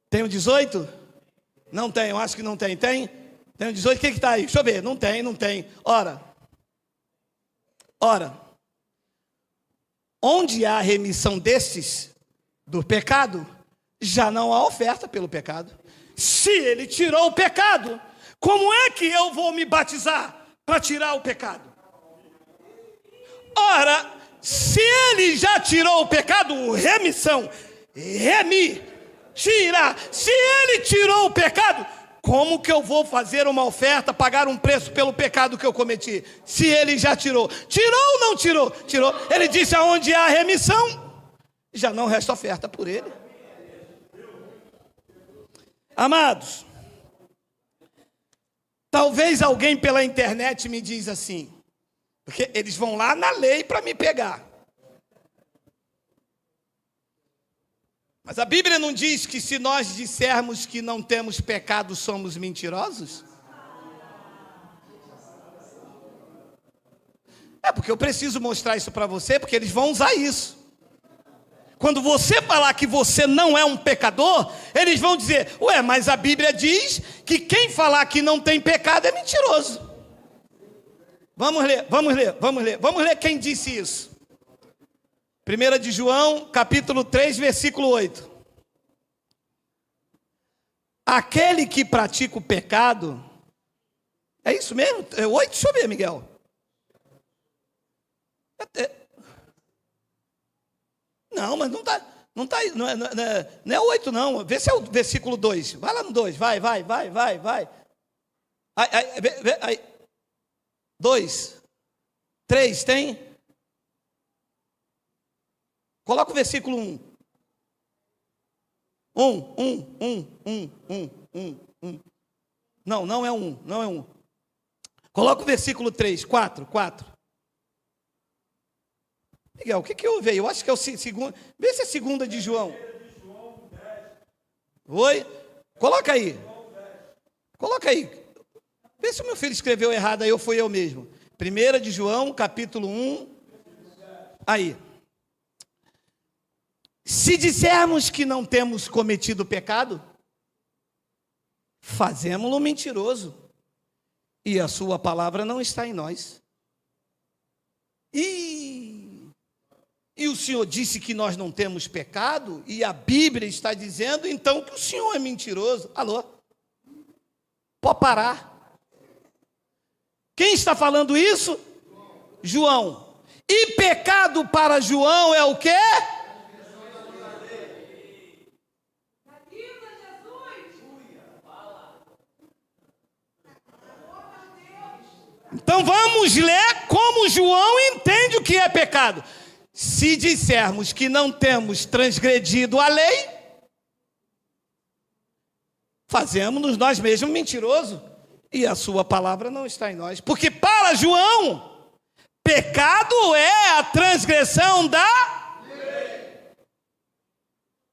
Tem o 18? Não tem, eu acho que não tem. Tem? Tem o 18, o que está aí? Deixa eu ver, não tem. Ora, onde há remissão destes do pecado, já não há oferta pelo pecado. Se ele tirou o pecado, como é que eu vou me batizar para tirar o pecado? Ora, se ele já tirou o pecado, remissão, tirar. Se ele tirou o pecado, como que eu vou fazer uma oferta, pagar um preço pelo pecado que eu cometi? Se ele já tirou. Tirou ou não tirou? Tirou. Ele disse, aonde há remissão, já não resta oferta por ele. Amados, talvez alguém pela internet me diz assim, porque eles vão lá na lei para me pegar. Mas a Bíblia não diz que se nós dissermos que não temos pecado, somos mentirosos? É porque eu preciso mostrar isso para você, porque eles vão usar isso. Quando você falar que você não é um pecador, eles vão dizer, ué, mas a Bíblia diz que quem falar que não tem pecado é mentiroso. Vamos ler quem disse isso. 1 de João, capítulo 3, versículo 8. Aquele que pratica o pecado, é isso mesmo? É 8? Deixa eu ver, Miguel. Não, mas não é 8 não, vê se é o versículo 2, vai lá no 2, vai. Aí. 2, 3, tem? Coloca o versículo 1. 1. Não é 1. Coloca o versículo 3, 4. Miguel, o que houve aí? Eu acho que é o segundo. Vê se é segunda de João. Oi? Coloca aí. Vê se o meu filho escreveu errado aí ou foi eu mesmo. 1 de João, capítulo 1. Aí. Se dissermos que não temos cometido pecado, fazemo-lo mentiroso, e a sua palavra não está em nós. E o Senhor disse que nós não temos pecado, e a Bíblia está dizendo, então, que o Senhor é mentiroso. Alô? Pode parar. Quem está falando isso? João. E pecado para João é o quê? Então vamos ler como João entende o que é pecado. Se dissermos que não temos transgredido a lei, fazemos-nos nós mesmos mentirosos, e a sua palavra não está em nós. Porque para João, pecado é a transgressão da lei.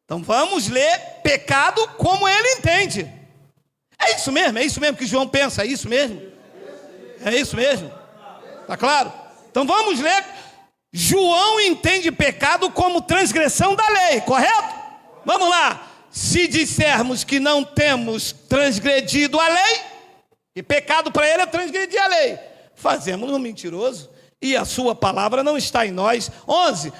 Então vamos ler pecado como ele entende. É isso mesmo que João pensa, é isso mesmo? É isso mesmo? Tá claro? Então vamos ler. João entende pecado como transgressão da lei, correto? Vamos lá. Se dissermos que não temos transgredido a lei, e pecado para ele é transgredir a lei, fazemos-no mentiroso, e a sua palavra não está em nós. 11.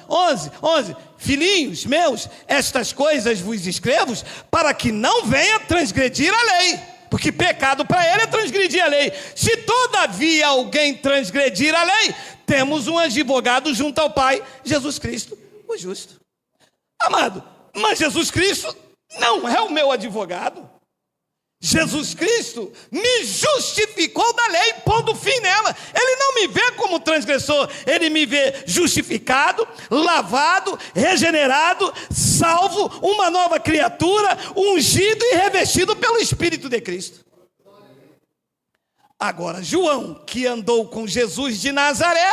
Filhinhos meus, estas coisas vos escrevo para que não venha transgredir a lei. Porque pecado para ele é transgredir a lei. Se todavia alguém transgredir a lei, temos um advogado junto ao Pai, Jesus Cristo, o justo. Amado, mas Jesus Cristo não é o meu advogado. Jesus Cristo me justificou da lei, pondo fim nela. Ele não me vê como transgressor, ele me vê justificado, lavado, regenerado, salvo, uma nova criatura, ungido e revestido pelo Espírito de Cristo. Agora, João, que andou com Jesus de Nazaré,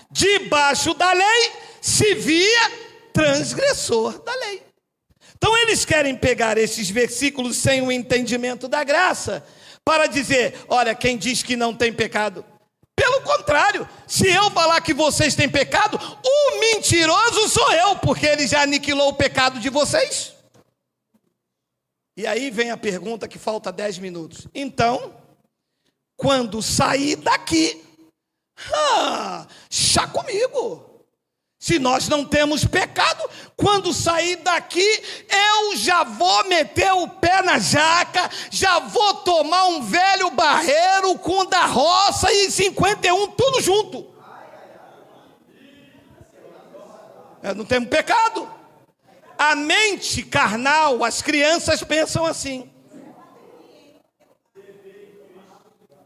debaixo da lei, se via transgressor da lei. Então eles querem pegar esses versículos sem o entendimento da graça, para dizer, olha, quem diz que não tem pecado? Pelo contrário, se eu falar que vocês têm pecado, o mentiroso sou eu, porque ele já aniquilou o pecado de vocês. E aí vem a pergunta que falta 10 minutos. Então, quando sair daqui, chá comigo. Se nós não temos pecado, quando sair daqui, eu já vou meter o pé na jaca, já vou tomar um velho barreiro com da roça e 51, tudo junto. Não temos pecado. A mente carnal, as crianças pensam assim.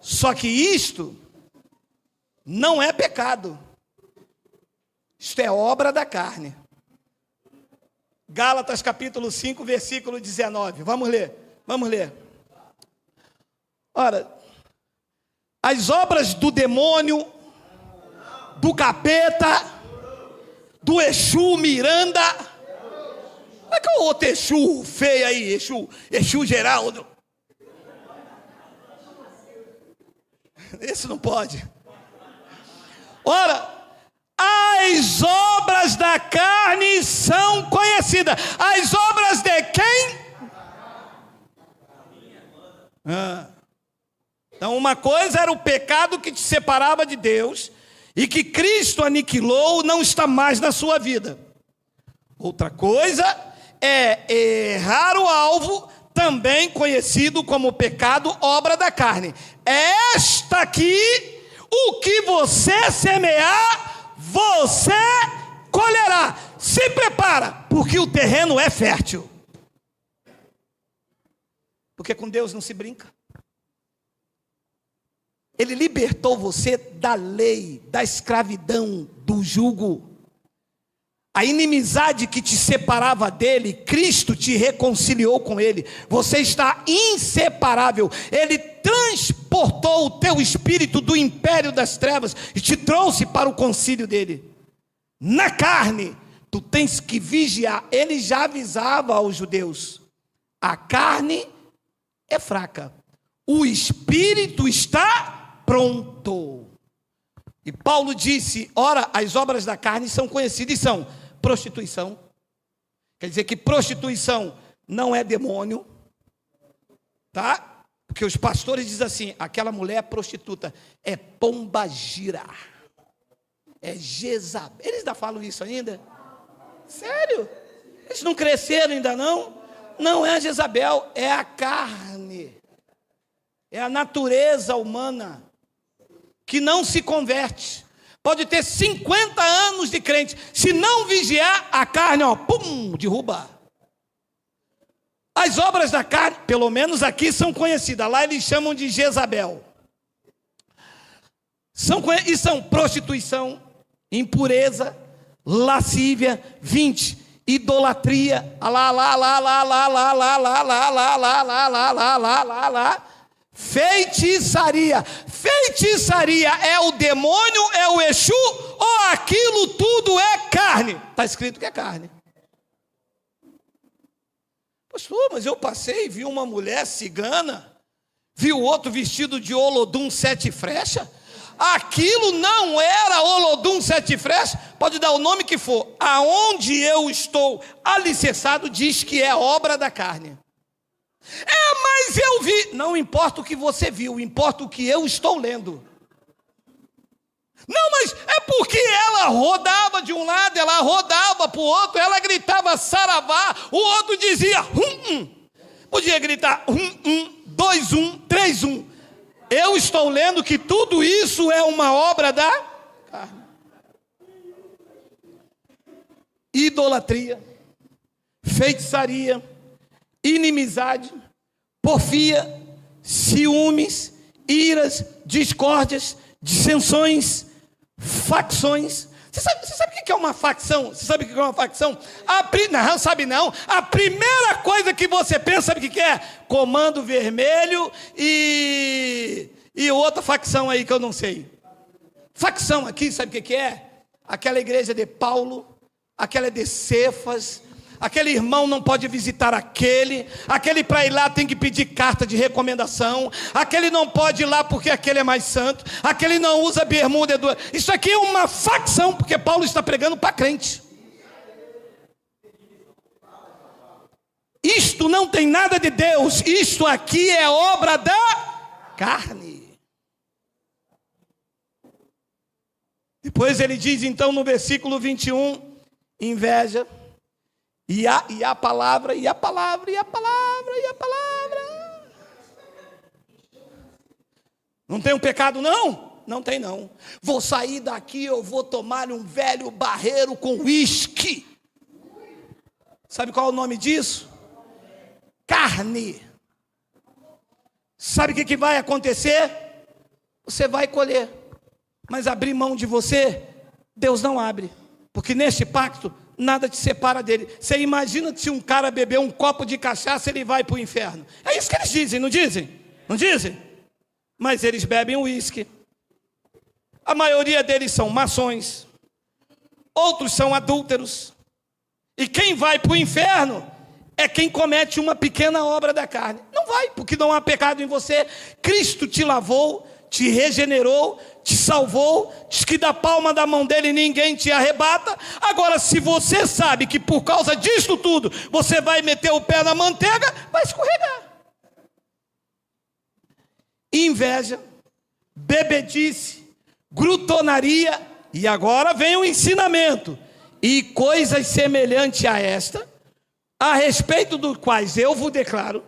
Só que isto não é pecado. Isto é obra da carne. Gálatas capítulo 5, versículo 19. Vamos ler. Ora, as obras do demônio, do capeta, do Exu Miranda. Como é que é o outro Exu feio aí? Exu Geraldo. Esse não pode. Ora, as obras da carne são conhecidas. As obras de quem? Então uma coisa era o pecado que te separava de Deus e que Cristo aniquilou, não está mais na sua vida. Outra coisa é errar o alvo, também conhecido como pecado, obra da carne. Esta aqui, o que você semear, você colherá. Se prepara, porque o terreno é fértil. Porque com Deus não se brinca. Ele libertou você da lei, da escravidão, do jugo. A inimizade que te separava dele, Cristo te reconciliou com ele. Você está inseparável. Ele transportou o teu espírito do império das trevas e te trouxe para o concílio dele. Na carne, tu tens que vigiar. Ele já avisava aos judeus. A carne é fraca. O espírito está pronto. E Paulo disse, ora, as obras da carne são conhecidas e são prostituição. Quer dizer que prostituição não é demônio, tá? Porque os pastores dizem assim, aquela mulher prostituta é pombagira, é Jezabel. Eles ainda falam isso ainda? Sério? Eles não cresceram ainda não? Não é a Jezabel, é a carne, é a natureza humana que não se converte. Pode ter 50 anos de crente, se não vigiar, a carne, derruba. As obras da carne, pelo menos aqui, são conhecidas. Lá eles chamam de Jezabel. são prostituição, impureza, lascívia, 20, idolatria, feitiçaria. Feitiçaria é o demônio, é o Exu, ou aquilo tudo é carne? Está escrito que é carne. Pastor, mas eu passei e vi uma mulher cigana, vi o outro vestido de Olodum 7 flechas. Aquilo não era Olodum 7 flechas, pode dar o nome que for. Aonde eu estou alicerçado diz que é obra da carne. Mas eu vi. Não importa o que você viu, importa o que eu estou lendo. Não, mas é porque ela rodava de um lado, ela rodava para o outro, ela gritava saravá, o outro dizia podia gritar 2, 3, 1. Eu estou lendo que tudo isso é uma obra da carne. Idolatria, feitiçaria, inimizade, porfia, ciúmes, iras, discórdias, dissensões, facções. Você sabe o que é uma facção? Você sabe o que é uma facção? Não, sabe não. A primeira coisa que você pensa, sabe o que é? Comando Vermelho e outra facção aí que eu não sei. Facção aqui, sabe o que é? Aquela igreja de Paulo, aquela de Cefas, aquele irmão não pode visitar aquele para ir lá tem que pedir carta de recomendação, aquele não pode ir lá porque aquele é mais santo, aquele não usa bermuda. Isso aqui é uma facção, porque Paulo está pregando para crente. Isto não tem nada de Deus, isto aqui é obra da carne. Depois ele diz então no versículo 21, inveja, e a palavra. Não tem um pecado não? Não tem não. Vou sair daqui, eu vou tomar um velho barreiro com uísque. Sabe qual é o nome disso? Carne. Sabe o que vai acontecer? Você vai colher. Mas abrir mão de você, Deus não abre. Porque neste pacto, nada te separa dele. Você imagina que se um cara beber um copo de cachaça, ele vai para o inferno. É isso que eles dizem, não dizem? Não dizem? Mas eles bebem uísque. A maioria deles são maçons. Outros são adúlteros. E quem vai para o inferno é quem comete uma pequena obra da carne. Não vai, porque não há pecado em você. Cristo te lavou, te regenerou, te salvou, diz que da palma da mão dele ninguém te arrebata. Agora, se você sabe que por causa disso tudo, você vai meter o pé na manteiga, vai escorregar. Inveja, bebedice, glutonaria, e agora vem o ensinamento, e coisas semelhantes a esta, a respeito dos quais eu vos declaro,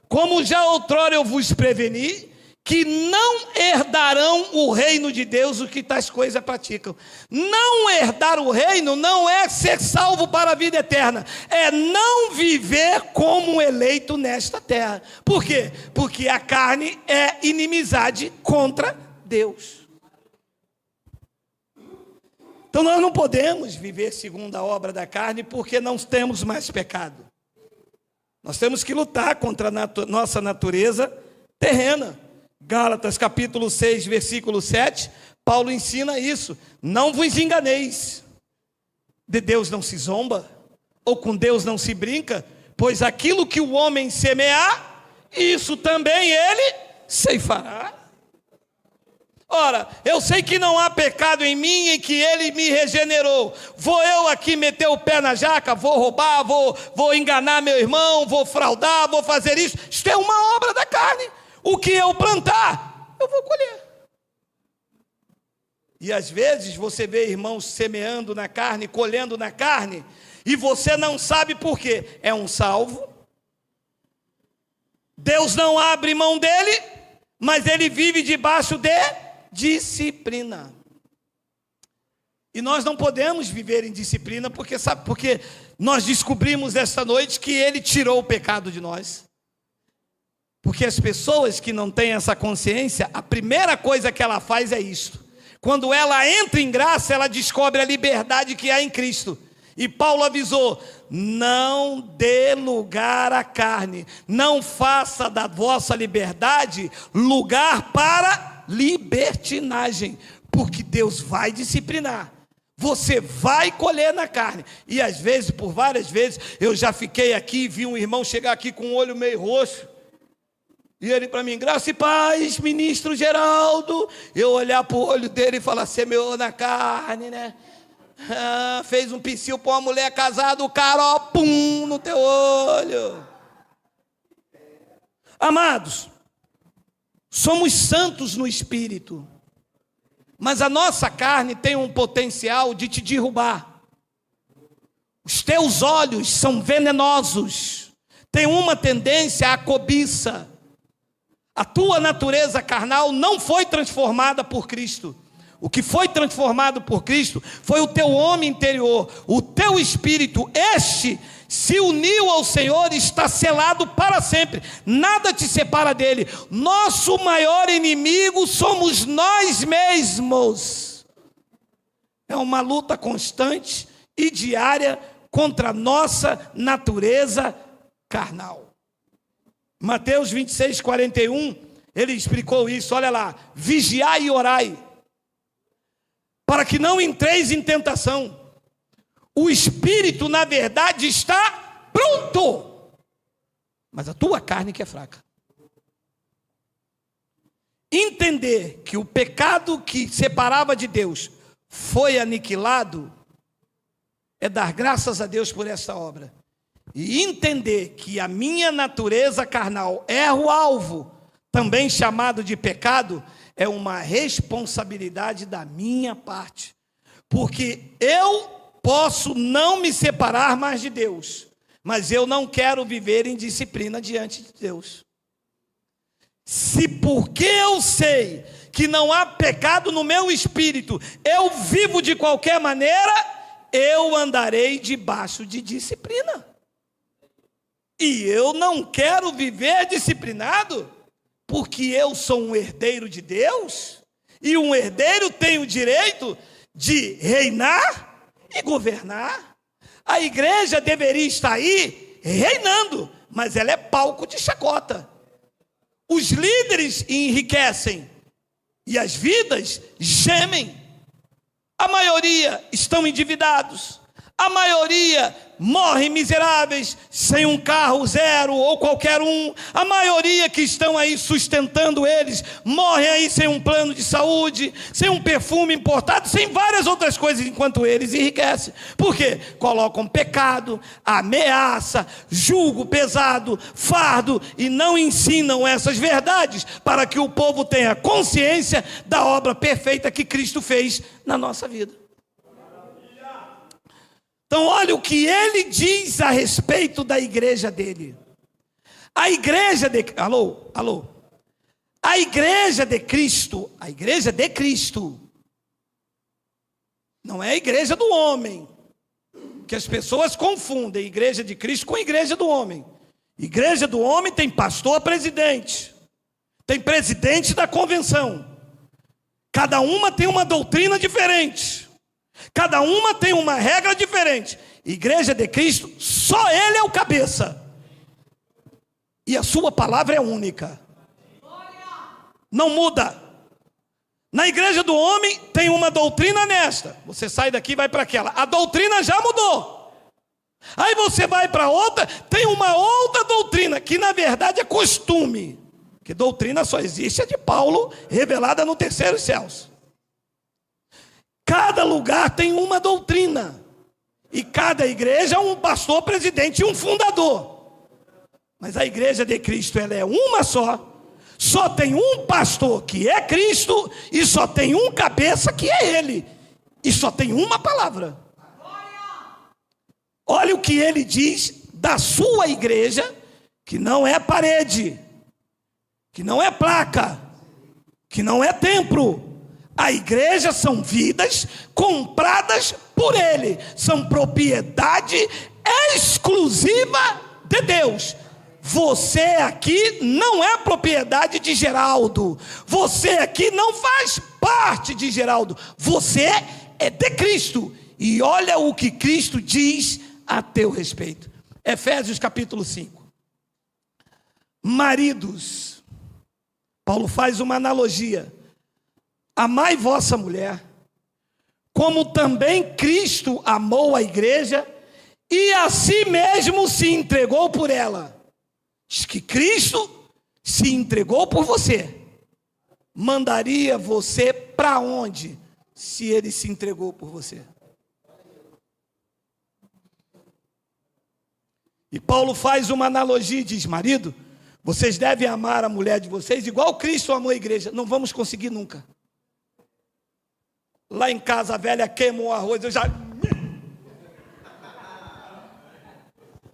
como já outrora eu vos preveni, que não herdarão o reino de Deus os que tais coisas praticam. Não herdar o reino não é ser salvo para a vida eterna, é não viver como eleito nesta terra. Por quê? Porque a carne é inimizade contra Deus. Então nós não podemos viver segundo a obra da carne porque não temos mais pecado. Nós temos que lutar contra a nossa natureza terrena. Gálatas capítulo 6, versículo 7, Paulo ensina isso. Não vos enganeis, de Deus não se zomba, ou com Deus não se brinca, pois aquilo que o homem semear, isso também ele ceifará. Ora, eu sei que não há pecado em mim e que ele me regenerou. Vou eu aqui meter o pé na jaca, vou roubar, vou enganar meu irmão, vou fraudar, vou fazer isso. Isto é uma obra da carne. O que eu plantar, eu vou colher. E às vezes você vê irmãos semeando na carne, colhendo na carne, e você não sabe por quê. É um salvo. Deus não abre mão dele, mas ele vive debaixo de disciplina. E nós não podemos viver em disciplina, porque sabe, porque nós descobrimos esta noite que ele tirou o pecado de nós. Porque as pessoas que não têm essa consciência, a primeira coisa que ela faz é isto. Quando ela entra em graça, ela descobre a liberdade que há em Cristo. E Paulo avisou: não dê lugar à carne, não faça da vossa liberdade lugar para libertinagem, porque Deus vai disciplinar. Você vai colher na carne. E às vezes, por várias vezes, eu já fiquei aqui e vi um irmão chegar aqui com o olho meio roxo. E ele para mim: graça e paz, ministro Geraldo. Eu olhar para o olho dele e falar: semeou na carne, né? Fez um psil para uma mulher casada, o cara, ó, pum, no teu olho. Amados, somos santos no espírito, mas a nossa carne tem um potencial de te derrubar. Os teus olhos são venenosos, tem uma tendência à cobiça. A tua natureza carnal não foi transformada por Cristo. O que foi transformado por Cristo foi o teu homem interior, o teu espírito. Este se uniu ao Senhor e está selado para sempre. Nada te separa dele. Nosso maior inimigo somos nós mesmos. É uma luta constante e diária contra a nossa natureza carnal. Mateus 26, 41, ele explicou isso. Olha lá: vigiai e orai, para que não entreis em tentação. O espírito, na verdade, está pronto, mas a tua carne que é fraca. Entender que o pecado que separava de Deus foi aniquilado é dar graças a Deus por essa obra. E entender que a minha natureza carnal é o alvo, também chamado de pecado, é uma responsabilidade da minha parte. Porque eu posso não me separar mais de Deus, mas eu não quero viver em disciplina diante de Deus. Se porque eu sei que não há pecado no meu espírito, eu vivo de qualquer maneira, eu andarei debaixo de disciplina. E eu não quero viver disciplinado, porque eu sou um herdeiro de Deus, e um herdeiro tem o direito de reinar e governar. A igreja deveria estar aí reinando, mas ela é palco de chacota. Os líderes enriquecem e as vidas gemem. A maioria estão endividados. A maioria morrem miseráveis, sem um carro zero ou qualquer um. A maioria que estão aí sustentando eles, morrem aí sem um plano de saúde, sem um perfume importado, sem várias outras coisas, enquanto eles enriquecem. Por quê? Colocam pecado, ameaça, jugo pesado, fardo, e não ensinam essas verdades para que o povo tenha consciência da obra perfeita que Cristo fez na nossa vida. Então olha o que ele diz a respeito da igreja dele. A igreja de... Alô? A igreja de Cristo, não é a igreja do homem, que as pessoas confundem igreja de Cristo com igreja do homem. Igreja do homem tem pastor presidente, tem presidente da convenção. Cada uma tem uma doutrina diferente. Cada uma tem uma regra diferente. Igreja de Cristo, só Ele é o cabeça. E a sua palavra é única. Não muda. Na igreja do homem tem uma doutrina nesta. Você sai daqui e vai para aquela. A doutrina já mudou. Aí você vai para outra, tem uma outra doutrina, que na verdade é costume. Que doutrina só existe a de Paulo, revelada no terceiro céus. Cada lugar tem uma doutrina. E cada igreja um pastor presidente e um fundador. Mas a igreja de Cristo, ela é uma só. Só tem um pastor que é Cristo. E só tem um cabeça que é Ele. E só tem uma palavra. Olha o que ele diz da sua igreja, que não é parede, que não é placa, que não é templo. A igreja são vidas compradas por Ele. São propriedade exclusiva de Deus. Você aqui não é propriedade de Geraldo. Você aqui não faz parte de Geraldo, você é de Cristo. E olha o que Cristo diz a teu respeito. Efésios capítulo 5. Maridos, Paulo faz uma analogia. Amai vossa mulher, como também Cristo amou a igreja e a si mesmo se entregou por ela. Diz que Cristo se entregou por você. Mandaria você para onde se ele se entregou por você? E Paulo faz uma analogia e diz: marido, vocês devem amar a mulher de vocês igual Cristo amou a igreja. Não vamos conseguir nunca. Lá em casa a velha queima o arroz, eu já...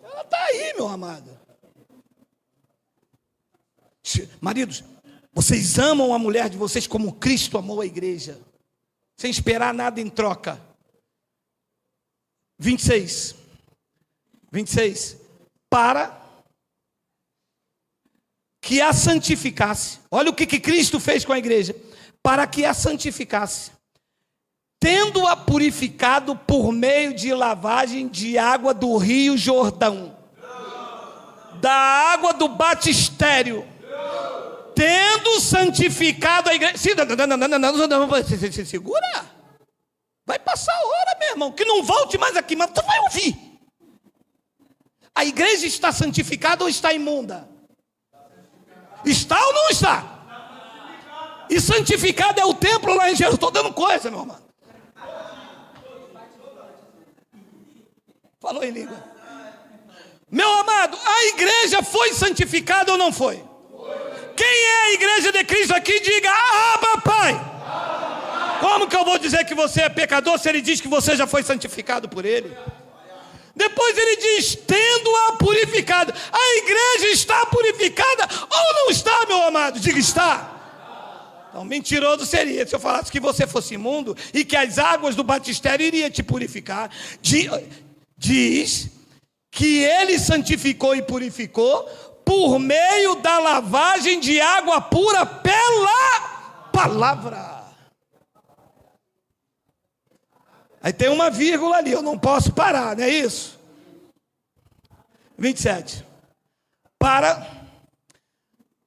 Ela está aí, meu amado. Maridos, vocês amam a mulher de vocês como Cristo amou a igreja, sem esperar nada em troca. 26. Para que a santificasse. Olha o que Cristo fez com a igreja. Para que a santificasse, tendo-a purificado por meio de lavagem de água do rio Jordão, da água do batistério, tendo santificado a igreja. Não, segura. Vai passar a hora, meu irmão, que não volte mais aqui, mas tu vai ouvir. A igreja está santificada ou está imunda? Está ou não está? E santificado é o templo lá em Jerusalém. Estou dando coisa, meu irmão. Falou em língua. Meu amado, a igreja foi santificada ou não foi? Quem é a igreja de Cristo aqui? Diga: Abba, Pai. Como que eu vou dizer que você é pecador se ele diz que você já foi santificado por ele? Depois ele diz: tendo-a purificado. A igreja está purificada ou não está, meu amado? Diga: está. Então, mentiroso seria se eu falasse que você fosse imundo e que as águas do batistério iriam te purificar. Diz que ele santificou e purificou por meio da lavagem de água pura pela palavra. Aí tem uma vírgula ali, eu não posso parar, não é isso? 27. Para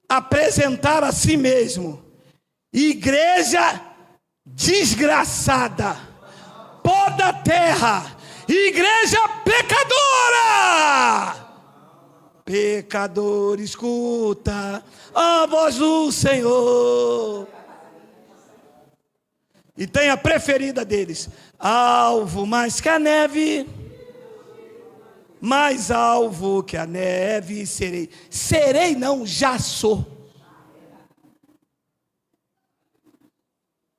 apresentar a si mesmo igreja desgraçada, pó da terra, igreja pecadora. Pecador, escuta a voz do Senhor. E tem a preferida deles: alvo mais que a neve, mais alvo que a neve serei. Serei não, já sou.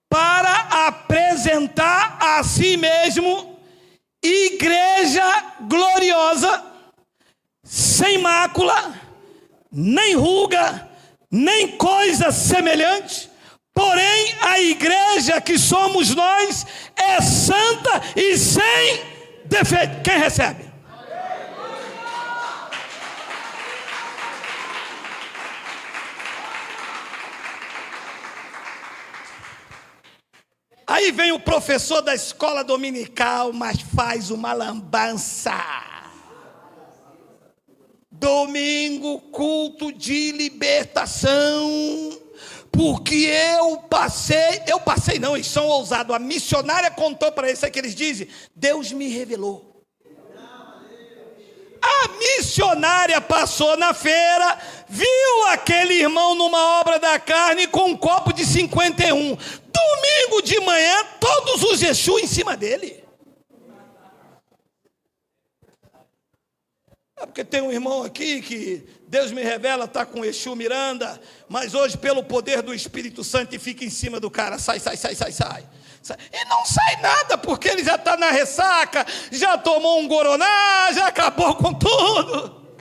Para apresentar a si mesmo igreja gloriosa, sem mácula, nem ruga, nem coisa semelhante. Porém, a igreja que somos nós é santa e sem defeito. Quem recebe? Aí vem o professor da escola dominical, mas faz uma lambança. Domingo, culto de libertação. Porque eu passei não, eles são ousados. A missionária contou para eles, sabe o que eles dizem? Deus me revelou. A missionária passou na feira, viu aquele irmão numa obra da carne com um copo de 51. Domingo de manhã, todos os Exu em cima dele. É porque tem um irmão aqui que Deus me revela, está com Exu Miranda, mas hoje pelo poder do Espírito Santo e fica em cima do cara, sai. E não sai nada, porque ele já está na ressaca, já tomou um guaraná, já acabou com tudo.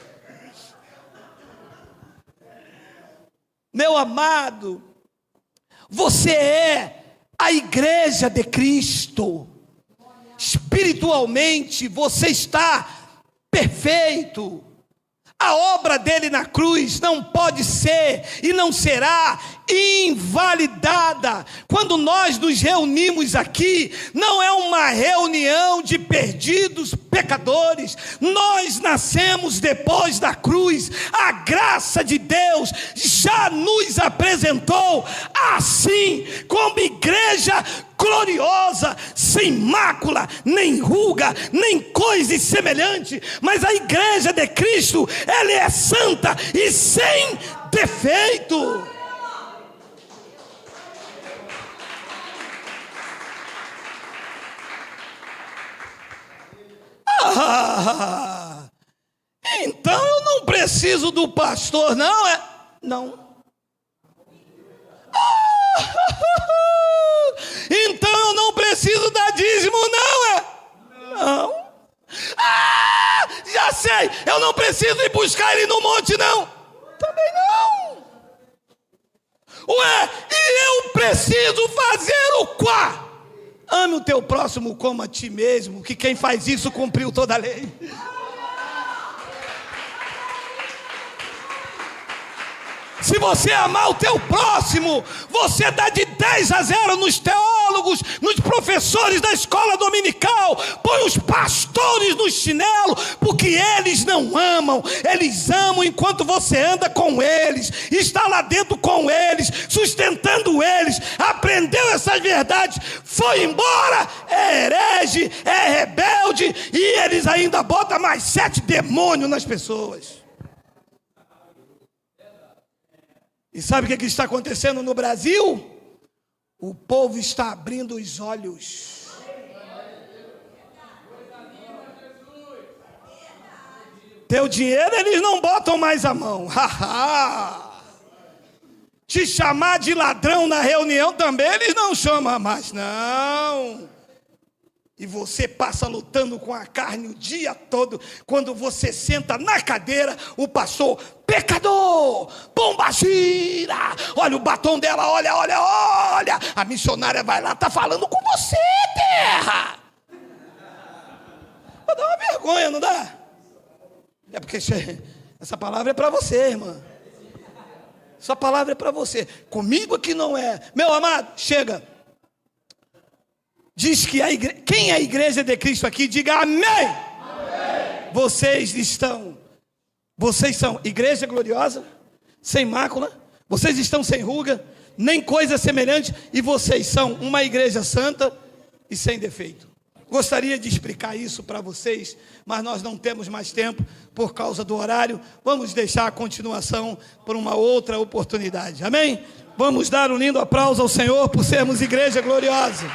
Meu amado, você é a igreja de Cristo. Espiritualmente você está perfeito. A obra dele na cruz não pode ser e não será invalidada. Quando nós nos reunimos aqui, não é uma reunião de perdidos pecadores. Nós nascemos depois da cruz. A graça de Deus já nos apresentou assim, como igreja gloriosa, sem mácula, nem ruga, nem coisa semelhante. Mas a igreja de Cristo, ela é santa e sem defeito. Então eu não preciso do pastor, não é? Não. Então eu não preciso dar dízimo, não é? Não. Já sei, eu não preciso ir buscar ele no monte, não. Também não. Ué, e eu preciso fazer o quê? Ame o teu próximo como a ti mesmo, que quem faz isso cumpriu toda a lei. Se você amar o teu próximo, você dá de 10-0 nos teólogos, nos professores da escola dominical, põe os pastores no chinelo, porque eles não amam, eles amam enquanto você anda com eles, está lá dentro com eles, sustentando eles, aprendeu essas verdades, foi embora, é herege, é rebelde, e eles ainda botam mais 7 demônios nas pessoas. E sabe o que está acontecendo no Brasil? O povo está abrindo os olhos. Teu dinheiro eles não botam mais a mão. Te chamar de ladrão na reunião também eles não chamam mais, não. E você passa lutando com a carne o dia todo. Quando você senta na cadeira, o pastor, pecador, pombagira, olha o batom dela, olha. A missionária vai lá, está falando com você, terra. Dá uma vergonha, não dá? É porque essa palavra é para você, irmã. Essa palavra é para você. Comigo aqui não é. Meu amado, chega. Diz que quem é a igreja de Cristo aqui, diga amém. Amém. Vocês são igreja gloriosa, sem mácula, vocês estão sem ruga, nem coisa semelhante, e vocês são uma igreja santa e sem defeito. Gostaria de explicar isso para vocês, mas nós não temos mais tempo por causa do horário. Vamos deixar a continuação por uma outra oportunidade, amém? Vamos dar um lindo aplauso ao Senhor por sermos igreja gloriosa.